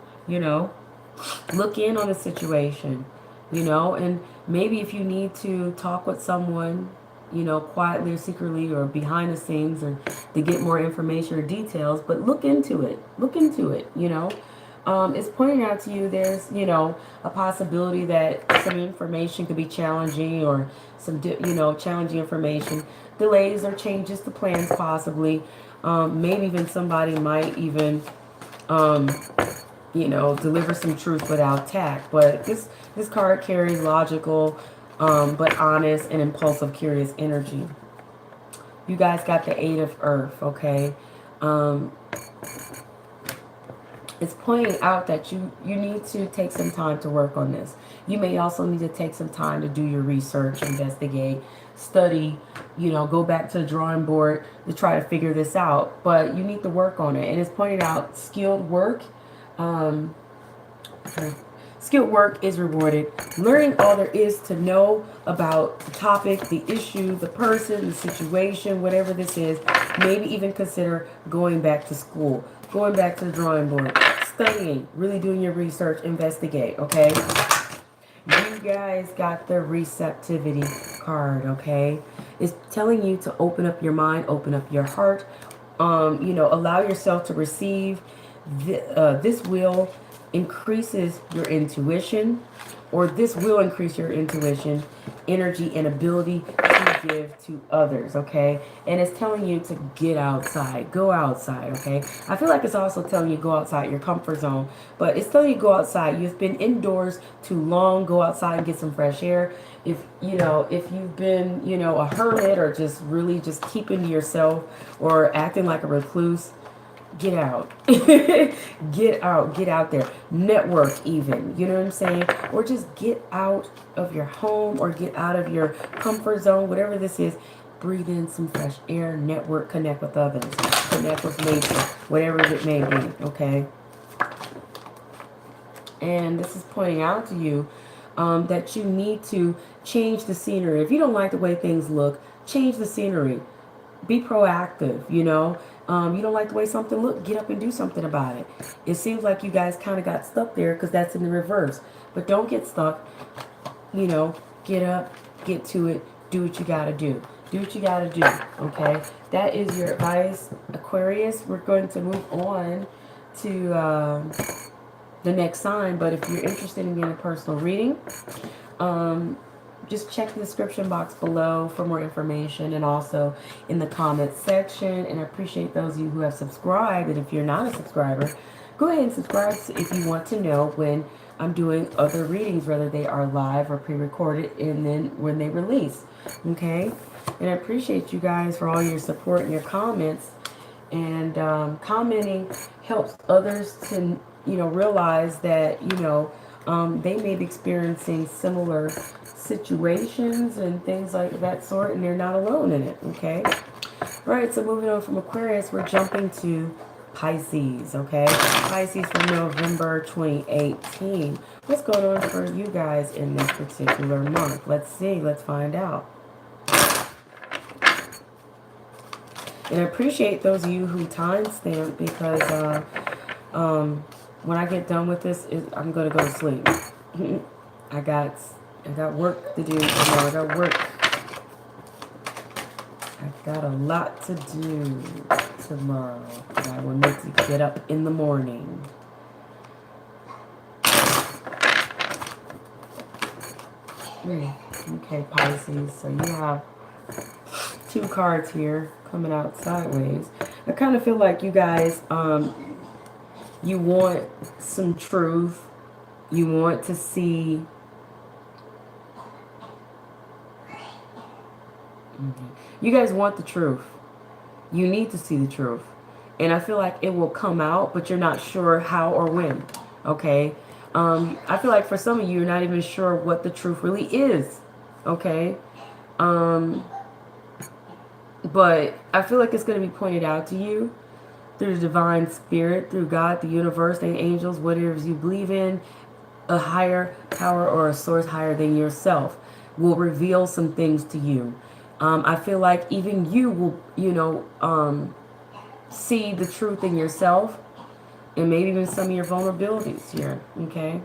look in on the situation. you know, and maybe if you need to talk with someone, you know, quietly or secretly or behind the scenes or to get more information or details, but look into it, you know. It's pointing out to you there's, you know, a possibility that some information could be challenging or some, you know, challenging information, delays or changes to plans possibly. Maybe even somebody might even, you know, deliver some truth without tact. But this card carries logical, but honest and impulsive, curious energy. You guys got the Eight of Earth, okay? It's pointing out that you need to take some time to work on this. You may also need to take some time to do your research, investigate, study, you know, go back to the drawing board to try to figure this out. But you need to work on it. And it's pointing out skilled work. Skilled work is rewarded. Learning all there is to know about the topic, the issue, the person, the situation, whatever this is. Maybe even consider going back to school, going back to the drawing board, studying, really doing your research, investigate, okay? You guys got the receptivity card, okay? It's telling you to open up your mind, open up your heart, you know, allow yourself to receive. This will increases your intuition, or this will increase your intuition, energy, and ability to give to others, okay? And it's telling you to get outside, go outside, okay? I feel like it's also telling you go outside your comfort zone, but it's telling you go outside. You've been indoors too long. Go outside and get some fresh air. If you know, if you've been, you know, a hermit or just really just keeping to yourself or acting like a recluse, get out. Get out there. Network even, you know what I'm saying? Or just get out of your home or get out of your comfort zone, whatever this is. Breathe in some fresh air, network, connect with others, connect with nature, whatever it may be, okay? And this is pointing out to you that you need to change the scenery. If you don't like the way things look, change the scenery. Be proactive, you know. You don't like the way something looks, get up and do something about it. It seems like you guys kind of got stuck there because that's in the reverse. But don't get stuck. You know, get up, get to it, do what you got to do. Do what you got to do, okay? That is your advice, Aquarius. We're going to move on to the next sign. But if you're interested in getting a personal reading, just check the description box below for more information, and also in the comments section. And I appreciate those of you who have subscribed. And if you're not a subscriber, go ahead and subscribe if you want to know when I'm doing other readings, whether they are live or pre-recorded, and then when they release. Okay? And I appreciate you guys for all your support and your comments. And commenting helps others to, you know, realize that, you know, they may be experiencing similar situations and things like that sort, and they're not alone in it, okay? All right, so moving on from Aquarius, we're jumping to Pisces, okay? Pisces from November 2018. What's going on for you guys in this particular month? Let's see. Let's find out. And I appreciate those of you who timestamp, because when I get done with this, I'm going to go to sleep. I got work to do. I got work. I got a lot to do tomorrow. I will need to get up in the morning. Okay, Pisces. So you have two cards here coming out sideways. I kind of feel like you guys, you want some truth. You want to see. You guys want the truth. You need to see the truth. And I feel like it will come out, but you're not sure how or when. Okay? I feel like for some of you, you're not even sure what the truth really is. Okay? But I feel like it's going to be pointed out to you through the divine spirit, through God, the universe, the angels, whatever you believe in. A higher power or a source higher than yourself will reveal some things to you. I feel like even you will, you know, see the truth in yourself, and maybe even some of your vulnerabilities here, okay?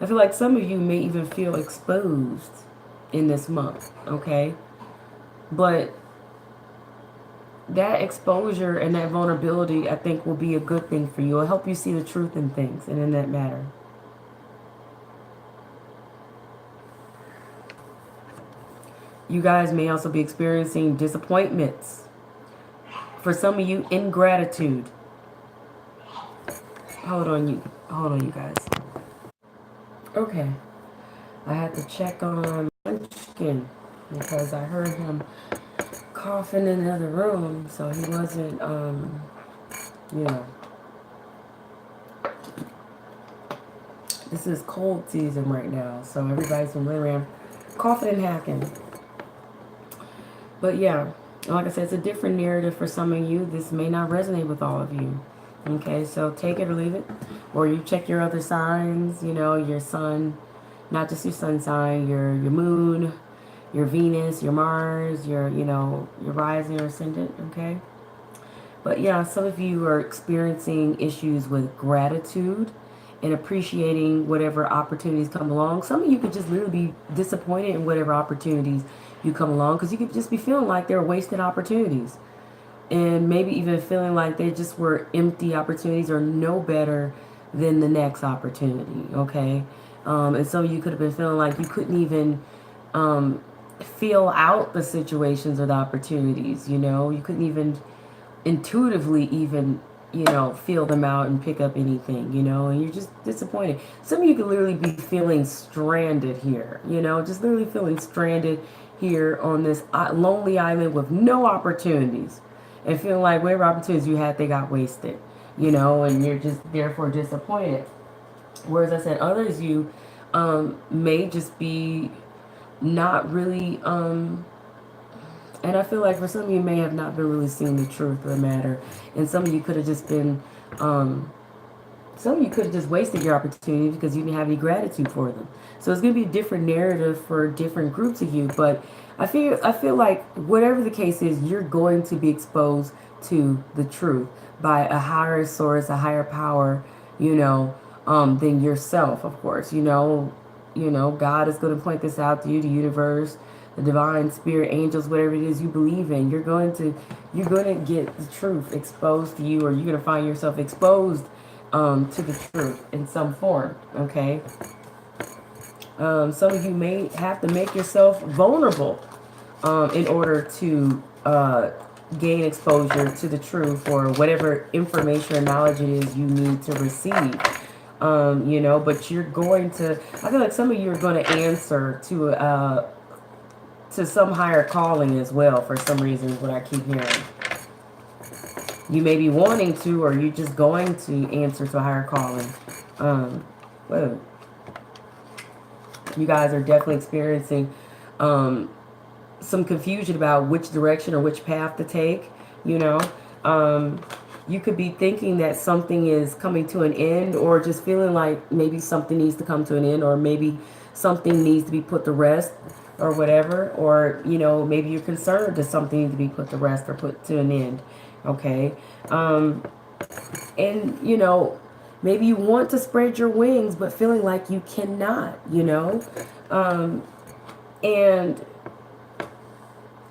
I feel like some of you may even feel exposed in this month, okay? But that exposure and that vulnerability, I think, will be a good thing for you. It'll help you see the truth in things and in that matter. You guys may also be experiencing disappointments. For some of you, ingratitude. Hold on, you guys. Okay. I had to check on Munchkin because I heard him coughing in another room, so he wasn't, you know. This is cold season right now, so everybody's been running around coughing and hacking. But yeah, like I said, it's a different narrative for some of you. This may not resonate with all of you. Okay, so take it or leave it. Or you check your other signs, you know, your sun, not just your sun sign, your moon, your Venus, your Mars, your, you know, your rising or ascendant, okay? But yeah, some of you are experiencing issues with gratitude and appreciating whatever opportunities come along. Some of you could just literally be disappointed in whatever opportunities you come along, because you could just be feeling like they're wasted opportunities. And maybe even feeling like they just were empty opportunities or no better than the next opportunity, okay? And some of you could have been feeling like you couldn't even feel out the situations or the opportunities, you know? You couldn't even intuitively even, you know, feel them out and pick up anything, you know? And you're just disappointed. Some of you could literally be feeling stranded here, you know? Just literally feeling stranded here on this lonely island with no opportunities. And feeling like whatever opportunities you had, they got wasted, you know, and you're just therefore disappointed. Whereas I said, others you may just be not really, and I feel like for some of you may have not been really seeing the truth of the matter. And some of you could have just been, some of you could have just wasted your opportunity because you didn't have any gratitude for them. So it's going to be a different narrative for different groups of you, but I feel like whatever the case is, you're going to be exposed to the truth by a higher source, a higher power, you know, than yourself, of course. You know, God is going to point this out to you, the universe, the divine spirit, angels, whatever it is you believe in. You're going to get the truth exposed to you, or you're going to find yourself exposed to the truth in some form, okay? Some of you may have to make yourself vulnerable in order to gain exposure to the truth or whatever information or knowledge it is you need to receive. You know, but you're going to, I feel like some of you are going to answer to some higher calling as well for some reason, what I keep hearing. You may be wanting to, or you're just going to answer to a higher calling. Whoa. You guys are definitely experiencing some confusion about which direction or which path to take, you know. You could be thinking that something is coming to an end, or just feeling like maybe something needs to come to an end, or maybe something needs to be put to rest or whatever, or, you know, maybe you're concerned that something needs to be put to rest or put to an end, okay? And, you know, maybe you want to spread your wings, but feeling like you cannot, you know? And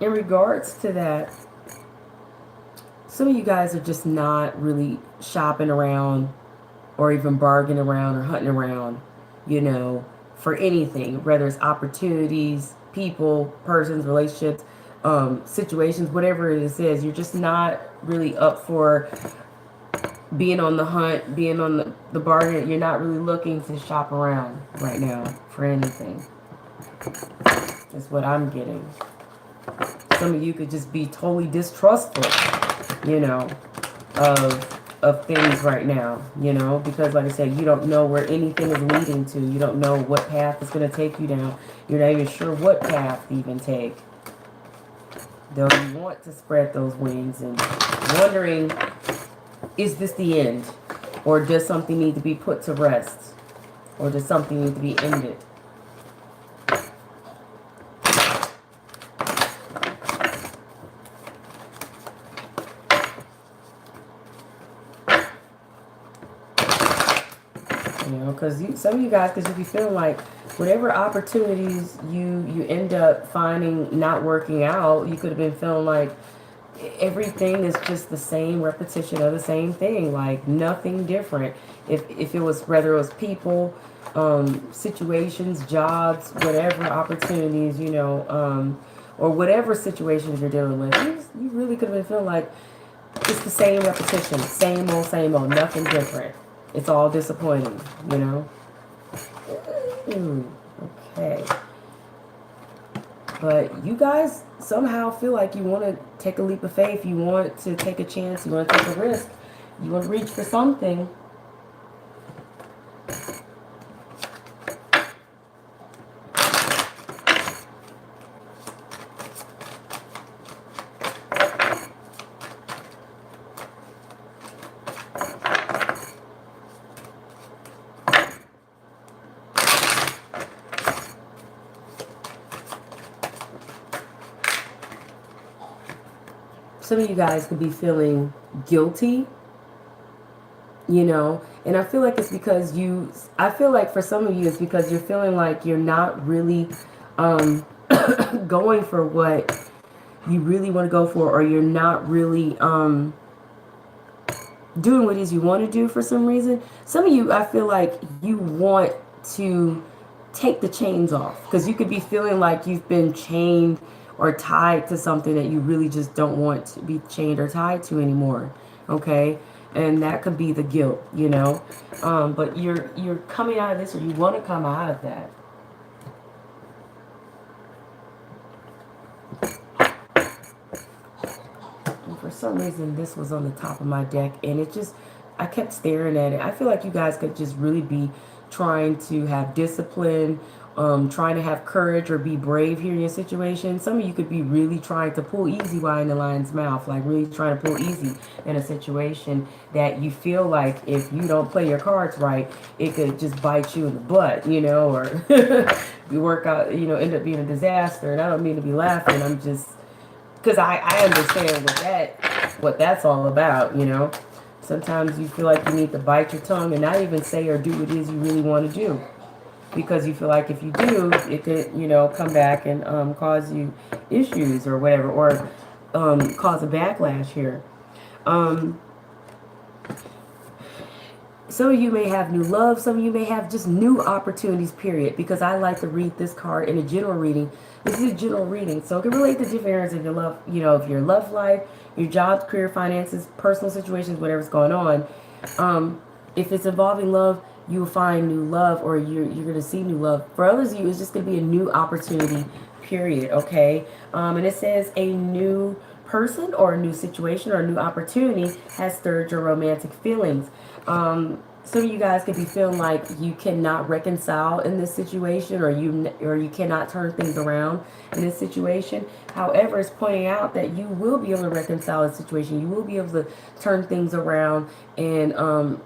in regards to that, some of you guys are just not really shopping around or even bargaining around or hunting around, you know, for anything, whether it's opportunities, people, persons, relationships, situations, whatever it is. You're just not really up for being on the hunt, being on the bargain. You're not really looking to shop around right now for anything. That's what I'm getting. Some of you could just be totally distrustful, you know, of things right now, you know, because like I said, you don't know where anything is leading to. You don't know what path is going to take you down. You're not even sure what path to even take. Though you want to spread those wings and wondering, is this the end? Or does something need to be put to rest? Or does something need to be ended? because some of you guys, because you be feeling like whatever opportunities you end up finding not working out, you could have been feeling like everything is just the same repetition of the same thing, like nothing different. If it was, whether it was people, situations, jobs, whatever opportunities, you know, or whatever situations you're dealing with, you really could have been feeling like it's the same repetition, same old, nothing different. It's all disappointing, you know. Okay. But you guys somehow feel like you want to take a leap of faith. You want to take a chance. You want to take a risk. You want to reach for something. Some of you guys could be feeling guilty, you know, and I feel like it's because I feel like for some of you it's because you're feeling like you're not really going for what you really want to go for, or you're not really doing what it is you want to do for some reason. Some of you, I feel like you want to take the chains off, because you could be feeling like you've been chained or tied to something that you really just don't want to be chained or tied to anymore. Okay, and that could be the guilt, you know. But you're coming out of this, or you want to come out of that. And for some reason this was on the top of my deck, and it just, I kept staring at it. I feel like you guys could just really be trying to have discipline, trying to have courage or be brave here in your situation. Some of you could be really trying to pull easy while in the lion's mouth, like really trying to pull easy in a situation that you feel like if you don't play your cards right, it could just bite you in the butt, you know, or you work out, you know, end up being a disaster. And I don't mean to be laughing. I'm just, because I understand what that's all about, you know. Sometimes you feel like you need to bite your tongue and not even say or do what it is you really want to do, because you feel like if you do, it could, you know, come back and cause you issues or whatever, or cause a backlash here. Some of you may have new love. Some of you may have just new opportunities, period, because I like to read this card in a general reading. This is a general reading, so it can relate to different areas of your love, you know, of your love life, your jobs, career, finances, personal situations, whatever's going on. If it's involving love, you will find new love, or you're going to see new love. For others of you, it's just going to be a new opportunity, period, okay? And it says a new person or a new situation or a new opportunity has stirred your romantic feelings. Some of you guys could be feeling like you cannot reconcile in this situation, or you cannot turn things around in this situation. However, it's pointing out that you will be able to reconcile the situation. You will be able to turn things around and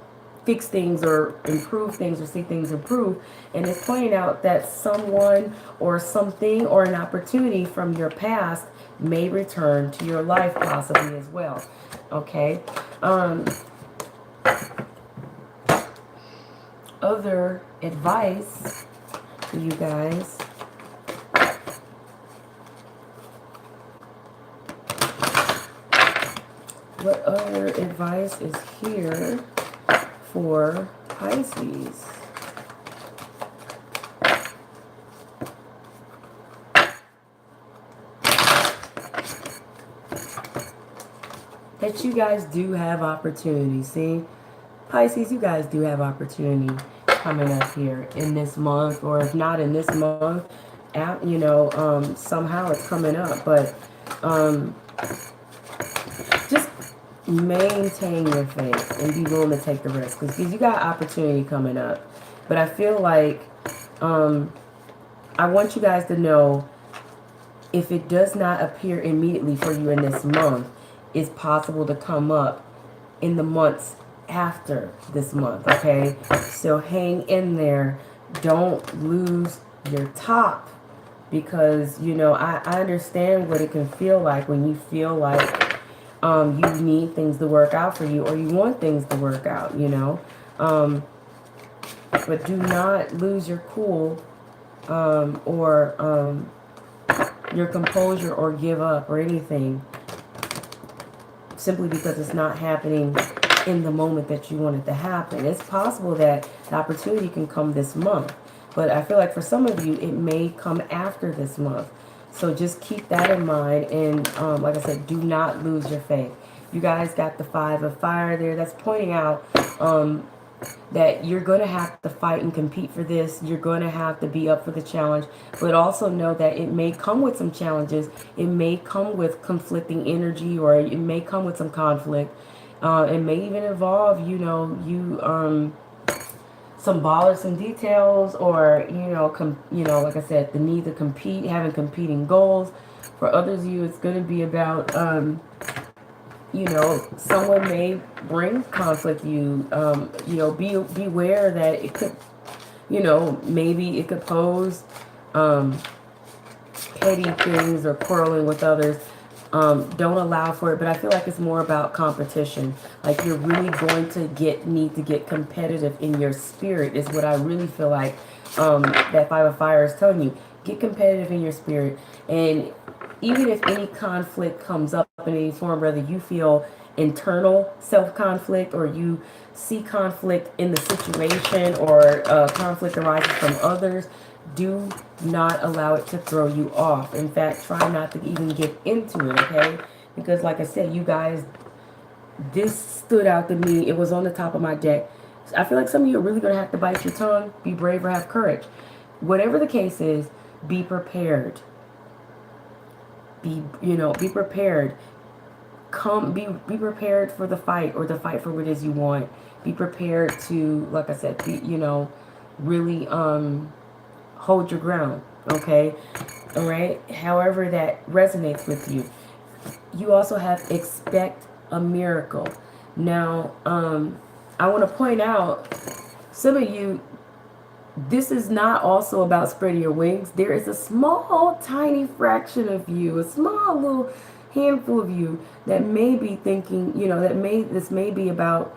fix things or improve things or see things improve. And it's pointing out that someone or something or an opportunity from your past may return to your life possibly as well. Okay. Other advice for you guys. What other advice is here for Pisces? That you guys do have opportunity. See, Pisces, you guys do have opportunity coming up here in this month, or if not in this month, you know, somehow it's coming up. But just maintain your faith and be willing to take the risk, because you got opportunity coming up. But I feel like I want you guys to know, if it does not appear immediately for you in this month, it's possible to come up in the months after this month, okay? So hang in there. Don't lose your top, because, you know, I understand what it can feel like when you feel like you need things to work out for you, or you want things to work out, you know. But do not lose your cool or your composure or give up or anything simply because it's not happening in the moment that you want it to happen. It's possible that the opportunity can come this month, but I feel like for some of you it may come after this month. So just keep that in mind, and like I said, do not lose your faith. You guys got the 5 of fire there. That's pointing out that you're going to have to fight and compete for this. You're going to have to be up for the challenge, but also know that it may come with some challenges. It may come with conflicting energy, or it may come with some conflict. It may even involve, you know, some bothersome details, or, like I said, the need to compete, having competing goals. For others of you, it's going to be about, someone may bring conflict to you. Beware that it could, maybe it could pose petty things or quarreling with others. Don't allow for it, but I feel like it's more about competition. Like you're really going to need to get competitive in your spirit is what I really feel like that 5 of fire is telling you. Get competitive in your spirit, and even if any conflict comes up in any form, whether you feel internal self-conflict or you see conflict in the situation, or conflict arises from others, do not allow it to throw you off. In fact, try not to even get into it, okay? Because like I said, you guys, this stood out to me. It was on the top of my deck. I feel like some of you are really going to have to bite your tongue, be brave, or have courage. Whatever the case is, be prepared. Be prepared. Be prepared for the fight, or the fight for what it is you want. Be prepared to, like I said, really hold your ground, okay? All right? However that resonates with you. You also have expect a miracle. Now, I want to point out, some of you, this is not also about spreading your wings. There is a small, tiny fraction of you, a small little handful of you that may be thinking, this may be about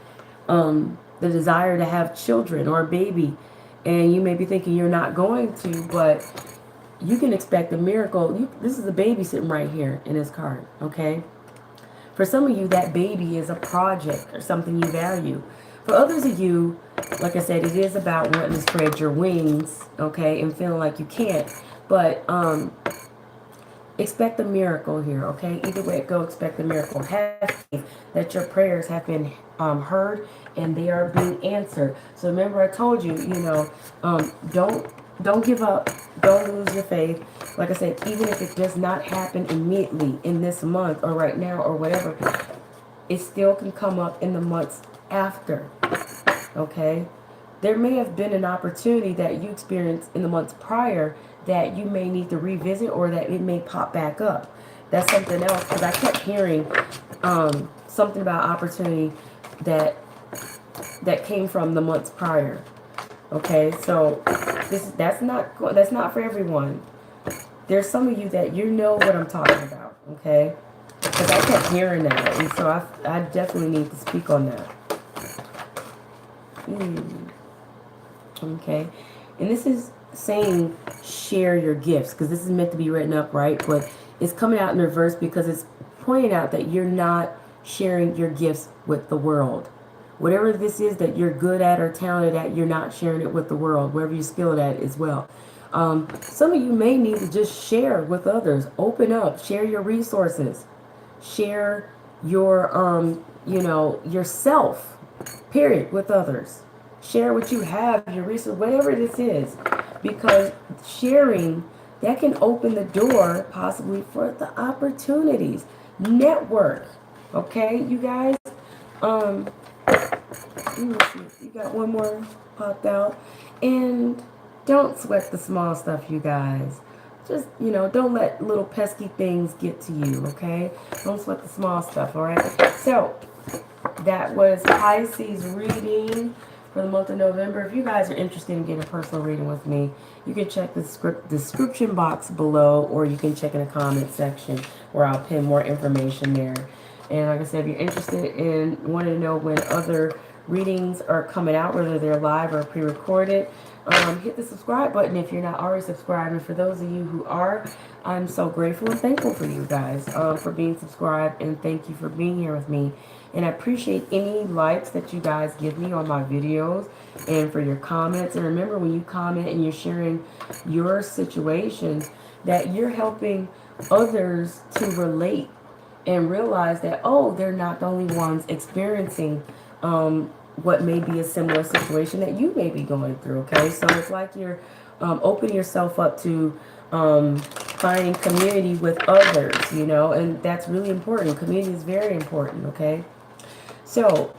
the desire to have children or a baby. And you may be thinking you're not going to, but you can expect a miracle. This is a baby sitting right here in this card, okay? For some of you, that baby is a project or something you value. For others of you, like I said, it is about wanting to spread your wings, okay, and feeling like you can't. But expect a miracle here, okay? Either way it go, expect a miracle. Have faith that your prayers have been heard and they are being answered. So remember, I told you, don't give up. Don't lose your faith. Like I said, even if it does not happen immediately in this month or right now or whatever, it still can come up in the months after, okay? There may have been an opportunity that you experienced in the months prior that you may need to revisit, or that it may pop back up. That's something else, because I kept hearing something about opportunity that came from the months prior. Okay, so that's not for everyone. There's some of you that you know what I'm talking about, okay? Because I kept hearing that, and so I definitely need to speak on that. Okay, and this is saying share your gifts, because this is meant to be written up, right? But it's coming out in reverse because it's pointing out that you're not sharing your gifts with the world. Whatever this is that you're good at or talented at, you're not sharing it with the world, wherever you're skilled at as well. Some of you may need to just share with others. Open up, share your resources, share your, yourself, period, with others. Share what you have, your resources, whatever this is. Because sharing, that can open the door possibly for the opportunities. Network. Okay, you guys? Let me see. You got one more popped out. And don't sweat the small stuff, you guys. Just, don't let little pesky things get to you, okay? Don't sweat the small stuff, all right? So, that was Pisces reading for the month of November. If you guys are interested in getting a personal reading with me, you can check the description box below, or you can check in the comment section where I'll pin more information there. And like I said, if you're interested in wanting to know when other readings are coming out, whether they're live or pre-recorded. Hit the subscribe button if you're not already subscribed. And for those of you who are, I'm so grateful and thankful for you guys for being subscribed. And thank you for being here with me. And I appreciate any likes that you guys give me on my videos and for your comments. And remember, when you comment and you're sharing your situations, that you're helping others to relate and realize that, oh, they're not the only ones experiencing what may be a similar situation that you may be going through, okay? So it's like you're opening yourself up to finding community with others, you know, and that's really important. Community is very important, okay? So,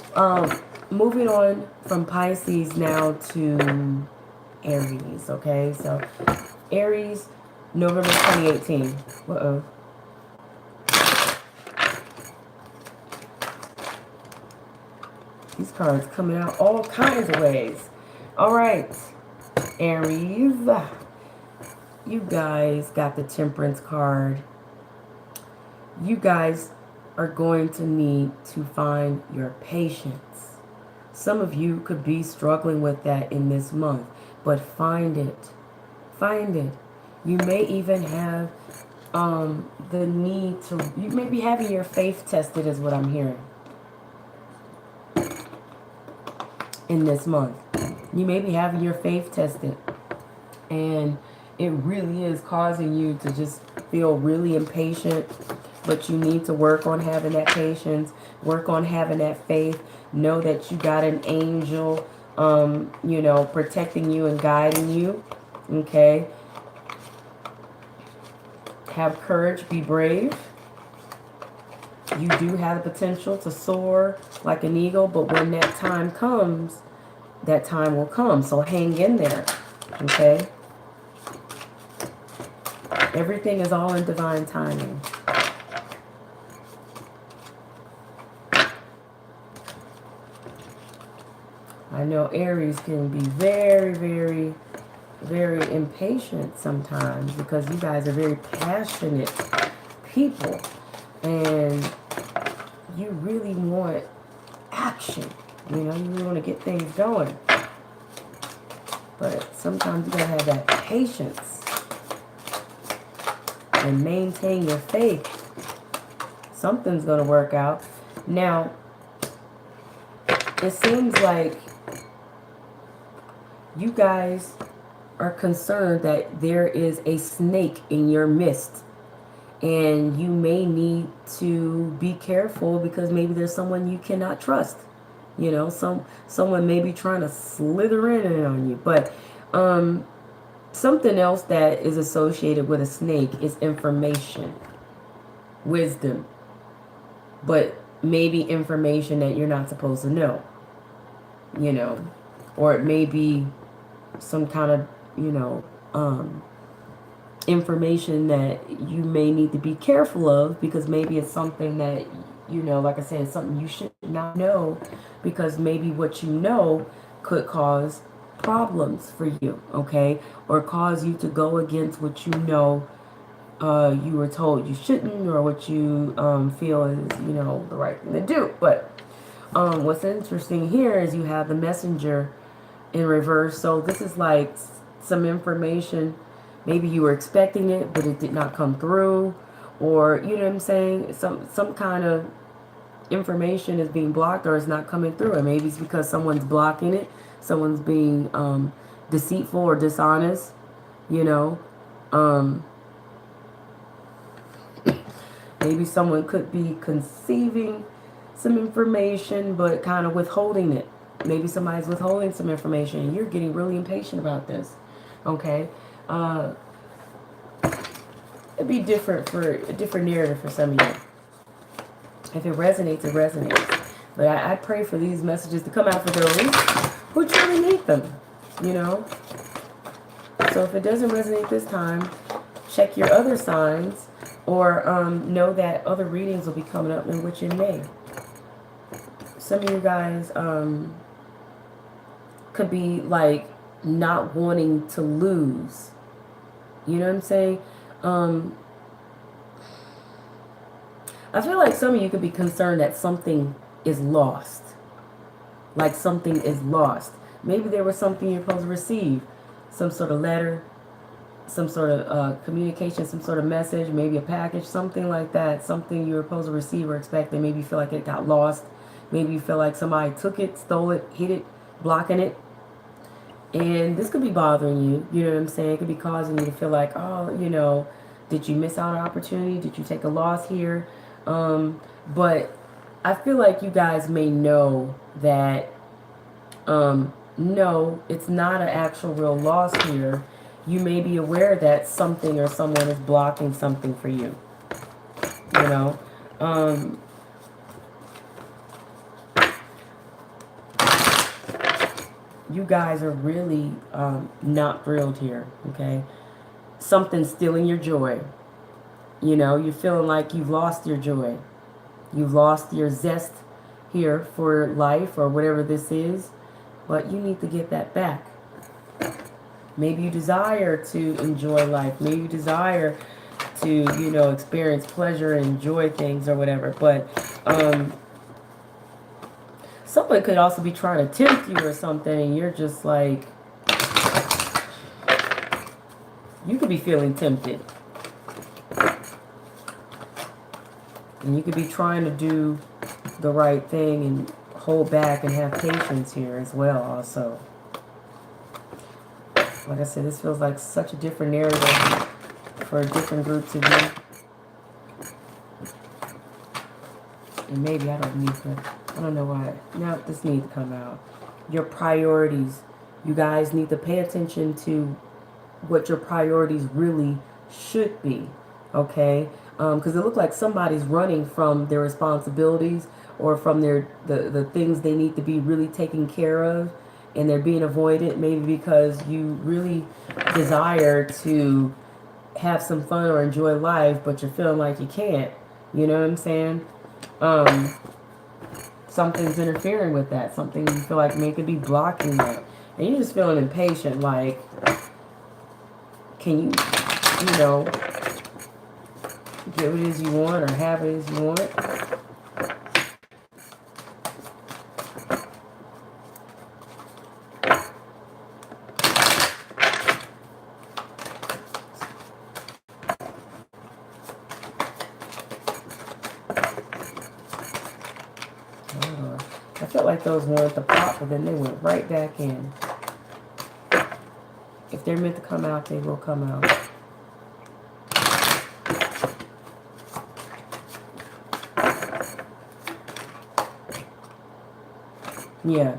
moving on from Pisces now to Aries, okay? So, Aries, November 2018. Uh-oh. These cards coming out all kinds of ways. All right, Aries, you guys got the Temperance card. You guys are going to need to find your patience. Some of you could be struggling with that in this month, but find it. Find it. You may even have the need to, you may be having your faith tested is what I'm hearing. In this month, you may be having your faith tested, and it really is causing you to just feel really impatient, but you need to work on having that patience, work on having that faith. Know that you got an angel you know, protecting you and guiding you, okay? Have courage, be brave. You do have the potential to soar like an eagle, but when that time comes, that time will come. So hang in there, okay? Everything is all in divine timing. I know Aries can be very, very, very impatient sometimes because you guys are very passionate people. And you really want action, you know, you really want to get things going. But sometimes you gotta have that patience and maintain your faith. Something's gonna work out. Now, it seems like you guys are concerned that there is a snake in your midst. And you may need to be careful because maybe there's someone you cannot trust. You know, someone may be trying to slither in on you. But something else that is associated with a snake is information, wisdom, but maybe information that you're not supposed to know. You know, or it may be some kind of, you know, information that you may need to be careful of because maybe it's something that, you know, like I said, it's something you should not know because maybe what you know could cause problems for you, okay? Or cause you to go against what you know you were told you shouldn't, or what you feel is, you know, the right thing to do. But what's interesting here is you have the Messenger in reverse. So this is like some information. Maybe you were expecting it, but it did not come through. Or, you know what I'm saying? Some kind of information is being blocked or is not coming through. And maybe it's because someone's blocking it. Someone's being deceitful or dishonest, you know. Maybe someone could be conceiving some information, but kind of withholding it. Maybe somebody's withholding some information and you're getting really impatient about this, okay? It'd be different for a different narrative for some of you. If it resonates, it resonates. But I pray for these messages to come out for those who truly need them, you know? So if it doesn't resonate this time, check your other signs, or know that other readings will be coming up in which it may. Some of you guys could be like not wanting to lose. You know what I'm saying? I feel like some of you could be concerned that something is lost. like something is lost. Maybe there was something you're supposed to receive, some sort of letter, some sort of communication, some sort of message, maybe a package, something like that, something you were supposed to receive or expect, and maybe you feel like it got lost. Maybe you feel like somebody took it, stole it, hid it, blocking it. And this could be bothering you, you know what I'm saying? It could be causing you to feel like, oh, you know, did you miss out on an opportunity? Did you take a loss here? But I feel like you guys may know that, no, it's not an actual real loss here. You may be aware that something or someone is blocking something for you, you know? You guys are really not thrilled here, okay? Something's stealing your joy. You know, you're feeling like you've lost your joy. You've lost your zest here for life or whatever this is, but you need to get that back. Maybe you desire to enjoy life. Maybe you desire to, you know, experience pleasure and enjoy things or whatever, but someone could also be trying to tempt you or something, and you're just like, you could be feeling tempted. And you could be trying to do the right thing and hold back and have patience here as well also. Like I said, this feels like such a different narrative for different groups of you. And maybe I don't need to, I don't know why. Now this needs to come out. Your priorities. You guys need to pay attention to what your priorities really should be. Okay? Because it looks like somebody's running from their responsibilities or from the things they need to be really taken care of, and they're being avoided, maybe because you really desire to have some fun or enjoy life, but you're feeling like you can't. You know what I'm saying? Something's interfering with that. Something you feel like maybe could be blocking that. And you're just feeling impatient, like, can you, you know, get what it is you want or have it as you want? I felt like those wanted to pop, but then they went right back in. If they're meant to come out, they will come out. Yeah.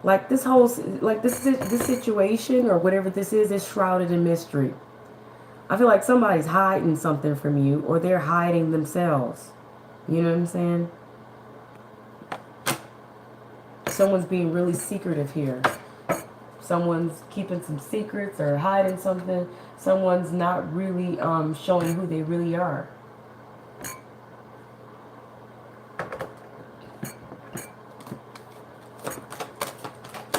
Like this whole, like this situation or whatever this is shrouded in mystery. I feel like somebody's hiding something from you, or they're hiding themselves. You know what I'm saying? Someone's being really secretive here. Someone's keeping some secrets or hiding something. Someone's not really showing who they really are.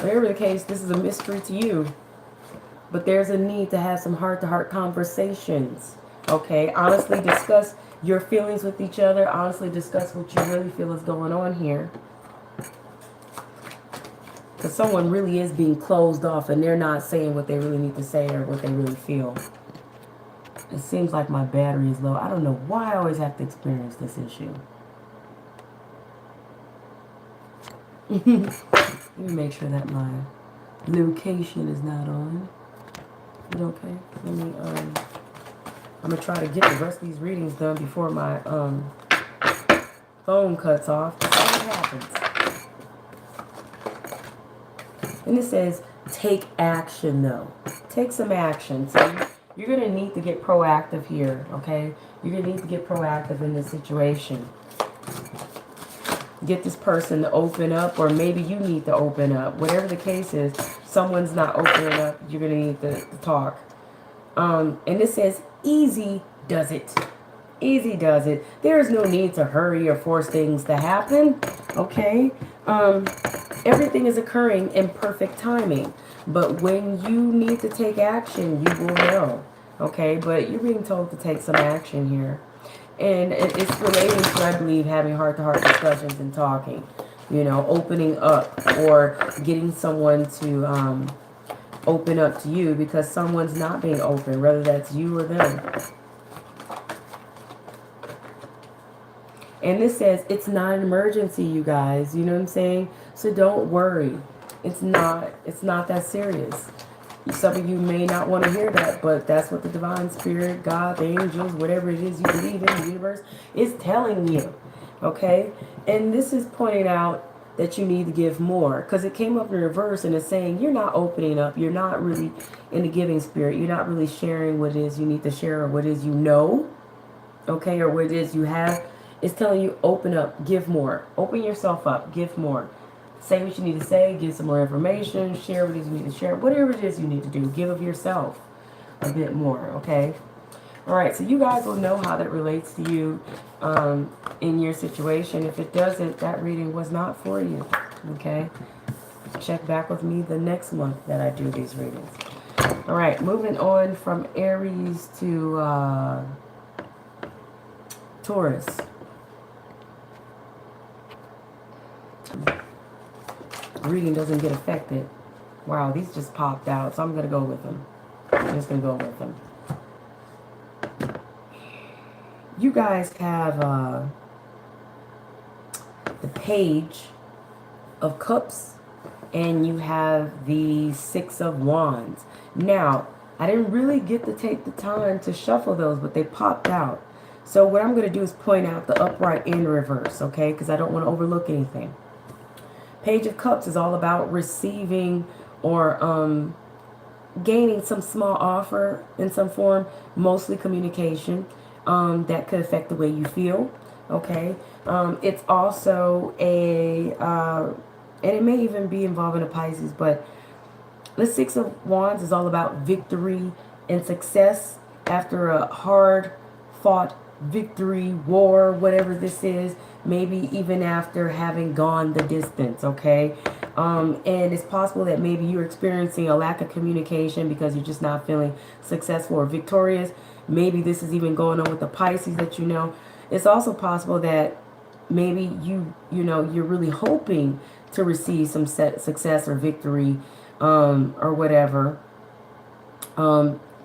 Whatever the case, this is a mystery to you. But there's a need to have some heart-to-heart conversations. Okay? Honestly discuss your feelings with each other. Honestly discuss what you really feel is going on here. Because someone really is being closed off and they're not saying what they really need to say or what they really feel. It seems like my battery is low. I don't know why I always have to experience this issue. Let me make sure that my location is not on. Is it okay? Let me, I'm going to try to get the rest of these readings done before my phone cuts off. See what happens. And it says, take action, though. Take some action. So you're going to need to get proactive here, okay? You're going to need to get proactive in this situation. Get this person to open up, or maybe you need to open up. Whatever the case is, someone's not opening up. You're going to need to talk. And it says, easy does it. Easy does it. There is no need to hurry or force things to happen, okay? Everything is occurring in perfect timing. But when you need to take action, you will know. Okay? But you're being told to take some action here. And it's relating to, I believe, having heart-to-heart discussions and talking. you know, opening up or getting someone to open up to you because someone's not being open, whether that's you or them. And this says it's not an emergency, you guys. You know what I'm saying? So don't worry. It's not that serious. Some of you may not want to hear that, but that's what the divine spirit, God, the angels, whatever it is you believe in, the universe, is telling you. Okay? And this is pointing out that you need to give more. Because it came up in reverse and it's saying you're not opening up. You're not really in the giving spirit. You're not really sharing what it is you need to share or what it is you know. Okay? Or what it is you have. It's telling you open up. Give more. Open yourself up. Give more. Say what you need to say, give some more information, share what it is you need to share, whatever it is you need to do, give of yourself a bit more, okay? All right, so you guys will know how that relates to you in your situation. If it doesn't, that reading was not for you, okay? Check back with me the next month that I do these readings. All right, moving on from Aries to Taurus. Reading doesn't get affected. Wow, these just popped out, so I'm going to go with them. I'm just going to go with them. You guys have the Page of Cups, and you have the Six of Wands. Now, I didn't really get to take the time to shuffle those, but they popped out. So what I'm going to do is point out the upright in reverse, okay? Because I don't want to overlook anything. Page of Cups is all about receiving or gaining some small offer in some form, mostly communication that could affect the way you feel, okay? It's also a, and it may even be involving a Pisces, but the Six of Wands is all about victory and success after a hard-fought victory, war, whatever this is, maybe even after having gone the distance, okay? And it's possible that maybe you're experiencing a lack of communication because you're just not feeling successful or victorious. Maybe this is even going on with the Pisces that you know. It's also possible that maybe you know, you're really hoping to receive some success or victory or whatever.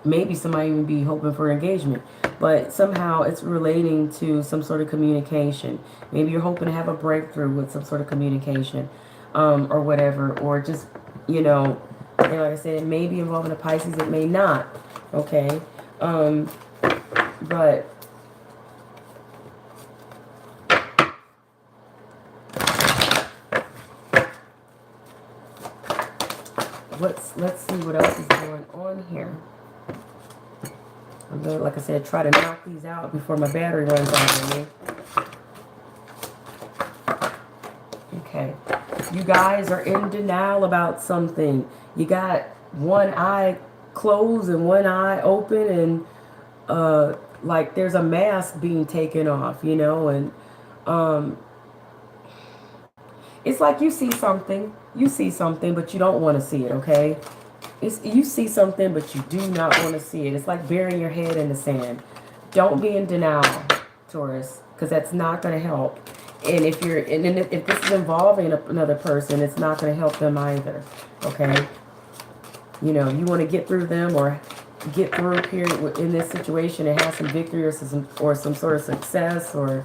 Maybe somebody even be hoping for engagement, but somehow it's relating to some sort of communication. Maybe you're hoping to have a breakthrough with some sort of communication or whatever, or just, you know, like I said, it may be involving a Pisces, it may not, okay? But let's see what else is going on here. I'm going to, like I said, try to knock these out before my battery runs out on me. Okay. You guys are in denial about something. You got one eye closed and one eye open, and like there's a mask being taken off, you know, and it's like you see something, but you don't want to see it, okay? You see something, but you do not want to see it. It's like burying your head in the sand. Don't be in denial, Taurus, because that's not going to help. And if this is involving another person, it's not going to help them either. Okay? You know, you want to get through them or get through here in this situation and have some victory or some sort of success, or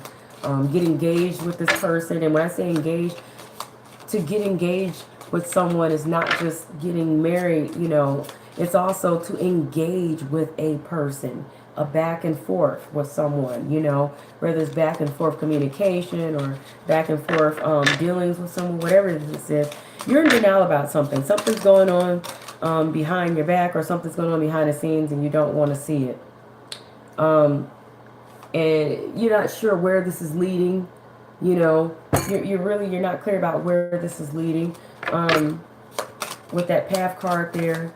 get engaged with this person. And when I say engaged, to get engaged with someone is not just getting married, you know, it's also to engage with a person, a back and forth with someone, you know, whether it's back and forth communication or back and forth dealings with someone, whatever this is. You're in denial about something. Something's going on behind your back, or something's going on behind the scenes, and you don't want to see it. And you're not sure where this is leading. You know, you're not clear about where this is leading. With that path card there,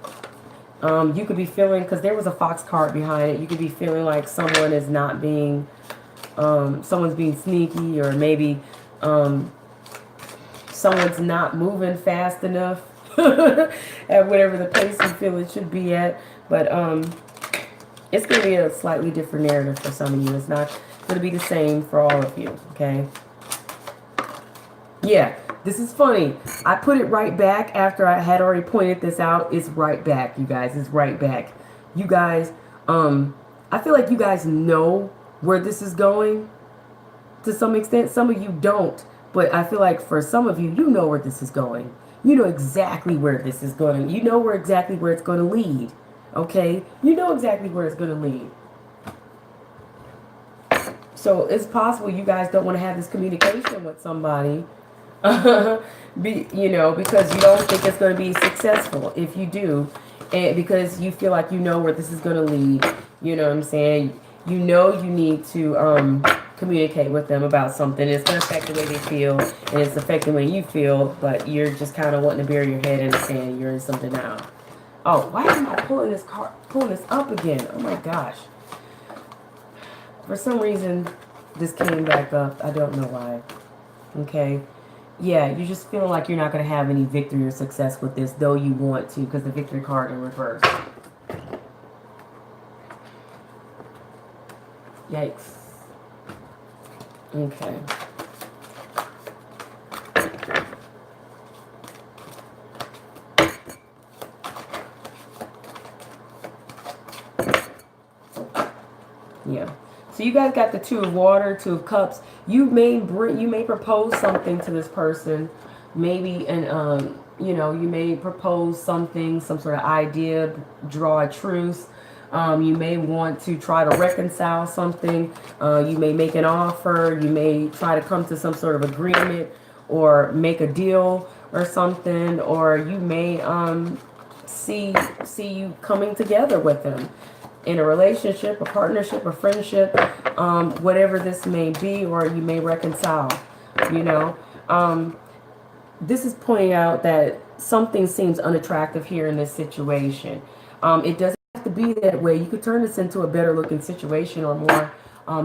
you could be feeling, because there was a fox card behind it, you could be feeling like someone is not being, someone's being sneaky, or maybe someone's not moving fast enough at whatever the pace you feel it should be at. But it's going to be a slightly different narrative for some of you. It's not going to be the same for all of you, okay? Yeah, This is funny. I put it right back after I had already pointed this out. It's right back, you guys. It's right back. You guys, I feel like you guys know where this is going to some extent. Some of you don't, but I feel like for some of you, you know where this is going. You know exactly where this is going. You know exactly where it's going to lead. Okay? You know exactly where it's going to lead. So it's possible you guys don't want to have this communication with somebody, because you don't think it's going to be successful. If you do, and because you feel like you know where this is going to lead, you know what I'm saying? You know you need to communicate with them about something. It's going to affect the way they feel, and it's affecting the way you feel, but you're just kind of wanting to bury your head in the sand. You're in something now. Oh, why am I pulling this up again? Oh my gosh. For some reason, this came back up. I don't know why. Okay. Yeah, you're just feeling like you're not going to have any victory or success with this, though you want to, because the victory card in reverse. Yikes. Okay. Yeah. So you guys got the Two of Water, Two of Cups. You may propose something to this person, maybe, and you may propose something, some sort of idea, draw a truce. You may want to try to reconcile something. You may make an offer. You may try to come to some sort of agreement or make a deal or something, or you may see you coming together with them in a relationship, a partnership, a friendship, whatever this may be, or you may reconcile, this is pointing out that something seems unattractive here in this situation. It doesn't have to be that way. You could turn this into a better looking situation, or more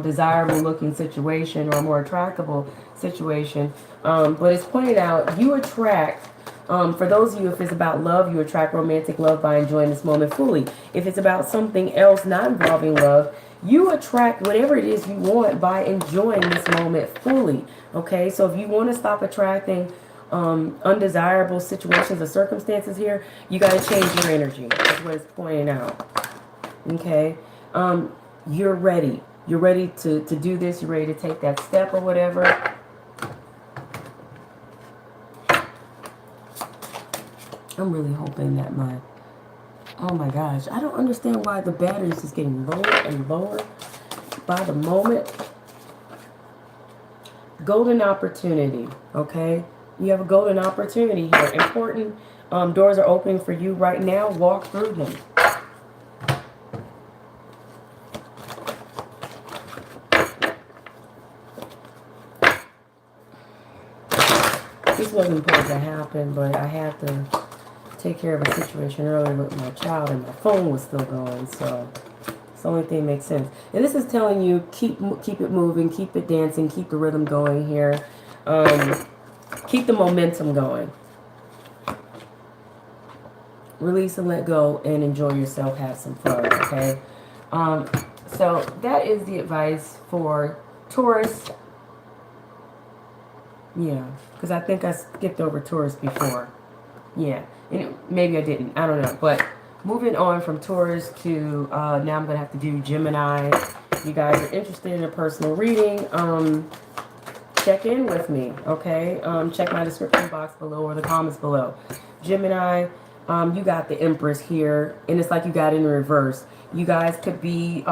desirable looking situation, or a more attractable situation. But it's pointed out you attract, for those of you, if it's about love, you attract romantic love by enjoying this moment fully. If it's about something else not involving love, you attract whatever it is you want by enjoying this moment fully. Okay, so if you want to stop attracting undesirable situations or circumstances here, you got to change your energy. That's what it's pointing out. Okay, you're ready. You're ready to do this. You're ready to take that step or whatever. I'm really hoping that oh my gosh, I don't understand why the battery is just getting lower and lower by the moment. Golden opportunity, okay? You have a golden opportunity here. Important doors are opening for you right now. Walk through them. This wasn't supposed to happen, but I had to take care of a situation earlier with my child, and my phone was still going, so it's the only thing that makes sense. And this is telling you keep it moving, keep it dancing, keep the rhythm going here, keep the momentum going. Release and let go and enjoy yourself, have some fun, okay? So that is the advice for Taurus. Yeah, because I think I skipped over Taurus before. Yeah, and maybe I didn't. I don't know. But moving on from Taurus to now I'm going to have to do Gemini. If you guys are interested in a personal reading, check in with me, okay? Check my description box below or the comments below. Gemini, you got the Empress here, and it's like you got it in reverse. You guys could be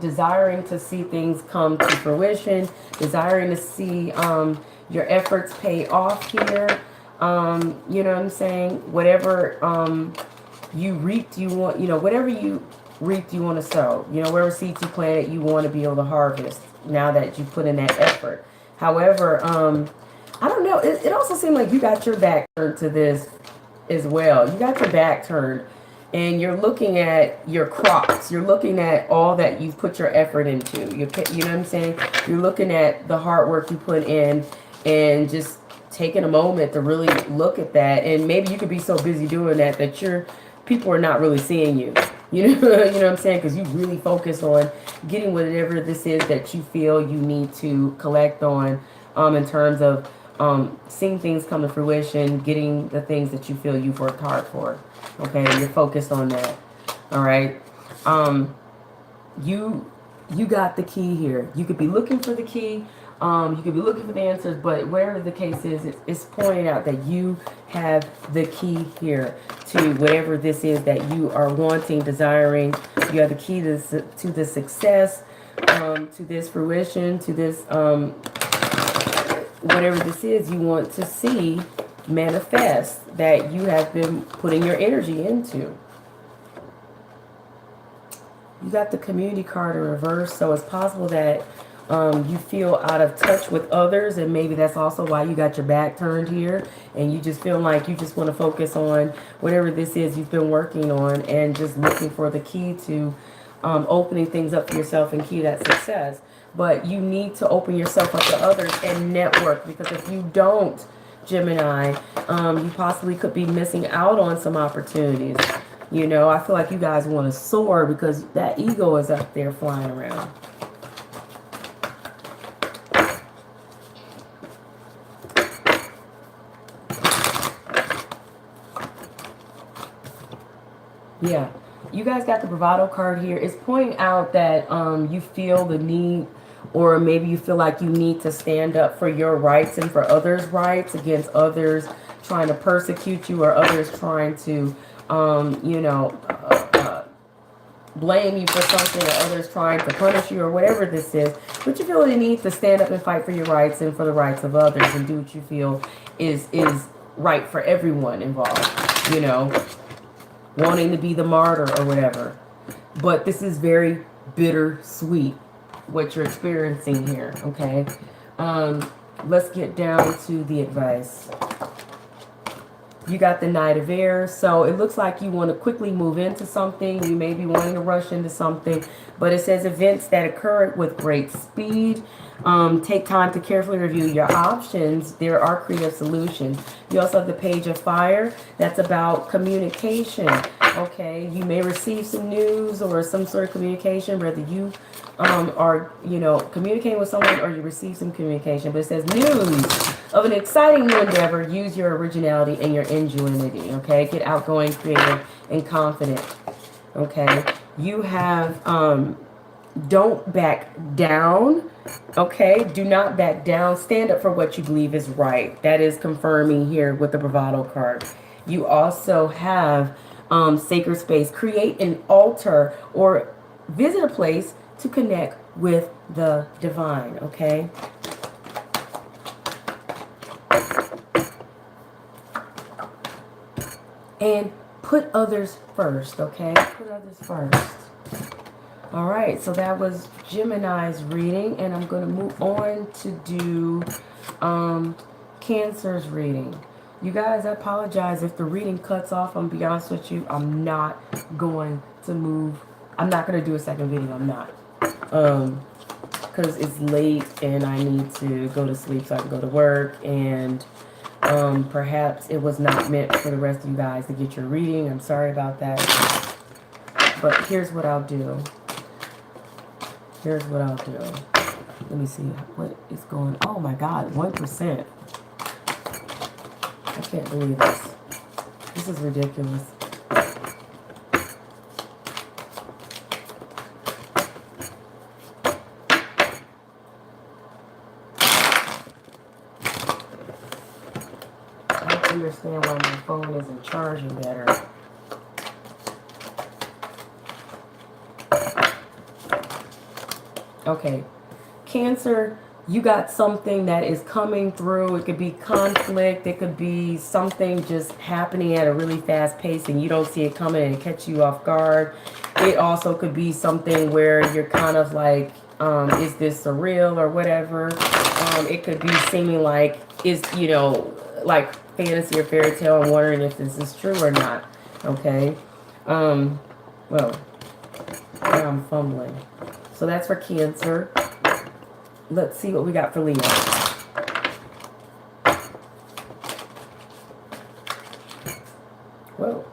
desiring to see things come to fruition, desiring to see your efforts pay off here. You know what I'm saying? Whatever you reaped, you want, whatever you reaped, you want to sow. Whatever seeds you planted, you want to be able to harvest now that you put in that effort. However, I don't know. It also seemed like you got your back turned to this as well. You got your back turned, and you're looking at your crops. You're looking at all that you've put your effort into. You know what I'm saying? You're looking at the hard work you put in, and just taking a moment to really look at that. And maybe you could be so busy doing that people are not really seeing you. You know what I'm saying? Because you really focus on getting whatever this is that you feel you need to collect on in terms of seeing things come to fruition, getting the things that you feel you've worked hard for. Okay, you're focused on that. All right. You got the key here. You could be looking for the key. You could be looking for the answers, but whatever the case is, it's pointing out that you have the key here to whatever this is that you are wanting, desiring. You have the key to the success, to this fruition, to this, whatever this is you want to see manifest, that you have been putting your energy into. You got the community card in reverse, so it's possible that you feel out of touch with others, and maybe that's also why you got your back turned here, and you just feel like you just want to focus on whatever this is you've been working on, and just looking for the key to opening things up for yourself and key to that success. But you need to open yourself up to others and network, because if you don't, Gemini, you possibly could be missing out on some opportunities. You know, I feel like you guys want to soar because that ego is up there flying around. Yeah, you guys got the bravado card here. It's pointing out that you feel the need, or maybe you feel like you need to stand up for your rights and for others' rights against others trying to persecute you, or others trying to, you know, blame you for something, or others trying to punish you, or whatever this is. But you feel the need to stand up and fight for your rights and for the rights of others, and do what you feel is right for everyone involved, you know, wanting to be the martyr or whatever. But this is very bittersweet, what you're experiencing here, okay? Let's get down to the advice. You got the Knight of Air, so it looks like you want to quickly move into something. You may be wanting to rush into something, but it says events that occur with great speed. Take time to carefully review your options. There are creative solutions. You also have the Page of Fire. That's about communication. Okay, you may receive some news or some sort of communication, whether you are, you know, communicating with someone or you receive some communication. But it says news of an exciting new endeavor. Use your originality and your ingenuity. Okay, get outgoing, creative, and confident. Okay, you have don't back down. Okay, do not back down. Stand up for what you believe is right. That is confirming here with the bravado card. You also have sacred space. Create an altar or visit a place to connect with the divine. Okay, and put others first. Okay, put others first. All right, so that was Gemini's reading, and I'm going to move on to do Cancer's reading. You guys, I apologize if the reading cuts off. I'm going to be honest with you. I'm not going to move. I'm not going to do a second video. I'm not. Because it's late, and I need to go to sleep so I can go to work, and perhaps it was not meant for the rest of you guys to get your reading. I'm sorry about that. But here's what I'll do. Here's what I'll do. Let me see what is going on. Oh my God, 1%. I can't believe this. This is ridiculous. I don't understand why my phone isn't charging better. Okay, Cancer, you got something that is coming through. It could be conflict. It could be something just happening at a really fast pace and you don't see it coming and it catch you off guard. It also could be something where you're kind of like, is this surreal or whatever? It could be seeming like, is, you know, like fantasy or fairy tale and wondering if this is true or not. Okay. Well, now I'm fumbling. So that's for Cancer. Let's see what we got for Leo. Whoa.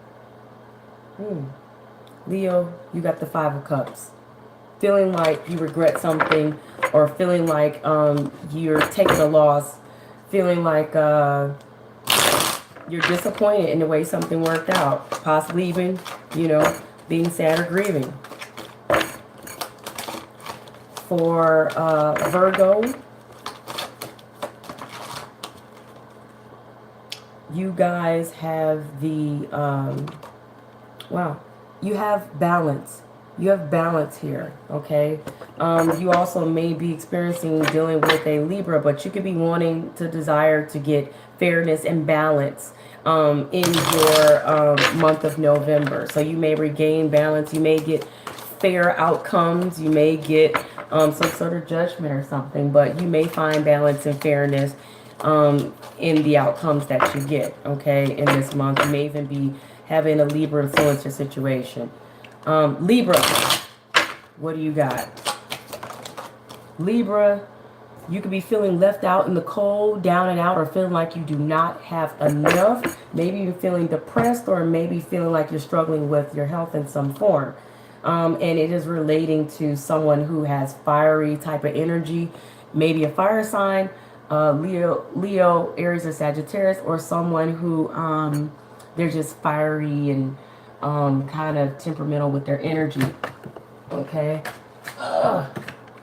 Leo, you got the Five of Cups. Feeling like you regret something, or feeling like you're taking a loss, feeling like you're disappointed in the way something worked out. Possibly even, you know, being sad or grieving. For Virgo, you guys have the, wow, you have balance. You have balance here, okay? You also may be experiencing dealing with a Libra, but you could be wanting to desire to get fairness and balance in your month of November. So you may regain balance. You may get fair outcomes. You may get some sort of judgment or something, but you may find balance and fairness in the outcomes that you get, okay, in this month. You may even be having a Libra influence your situation. Libra, what do you got? Libra, you could be feeling left out in the cold, down and out, or feeling like you do not have enough. Maybe you're feeling depressed, or maybe feeling like you're struggling with your health in some form. And it is relating to someone who has fiery type of energy, maybe a fire sign, Leo, Aries, or Sagittarius, or someone who they're just fiery and kind of temperamental with their energy. Okay.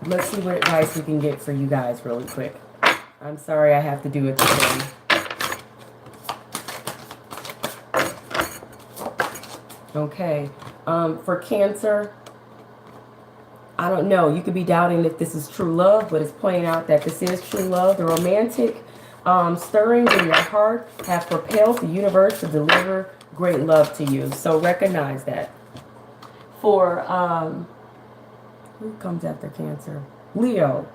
Let's see what advice we can get for you guys really quick. I'm sorry I have to do it today. Okay. For Cancer, I don't know. You could be doubting if this is true love, but it's pointing out that this is true love. The romantic stirrings in your heart have propelled the universe to deliver great love to you. So recognize that. For who comes after Cancer? Leo.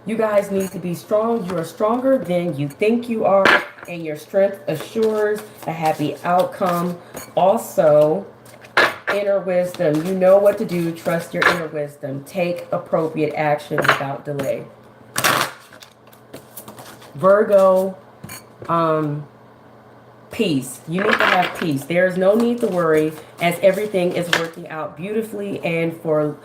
You guys need to be strong. You are stronger than you think you are, and your strength assures a happy outcome. Also, inner wisdom. You know what to do. Trust your inner wisdom. Take appropriate action without delay. Virgo, peace. You need to have peace. There is no need to worry, as everything is working out beautifully. And for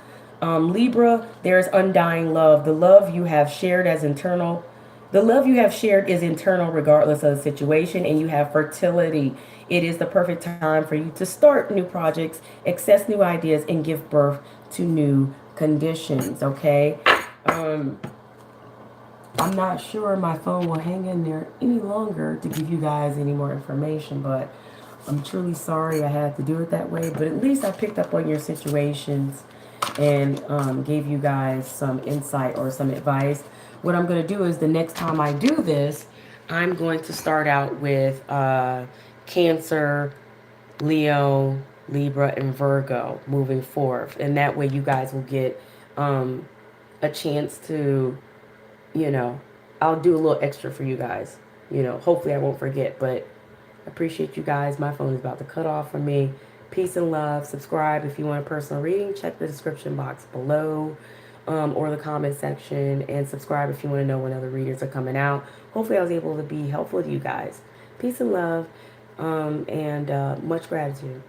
Libra, there is undying love. The love you have shared is internal regardless of the situation, and you have fertility. It is the perfect time for you to start new projects, access new ideas, and give birth to new conditions, okay? I'm not sure my phone will hang in there any longer to give you guys any more information, but I'm truly sorry I had to do it that way. But at least I picked up on your situations and gave you guys some insight or some advice. What I'm going to do is the next time I do this, I'm going to start out with Cancer, Leo, Libra, and Virgo moving forward. And that way you guys will get a chance to, you know, I'll do a little extra for you guys. You know, hopefully I won't forget, but I appreciate you guys. My phone is about to cut off for me. Peace and love. Subscribe if you want a personal reading. Check the description box below or the comment section. And subscribe if you want to know when other readers are coming out. Hopefully I was able to be helpful to you guys. Peace and love and much gratitude.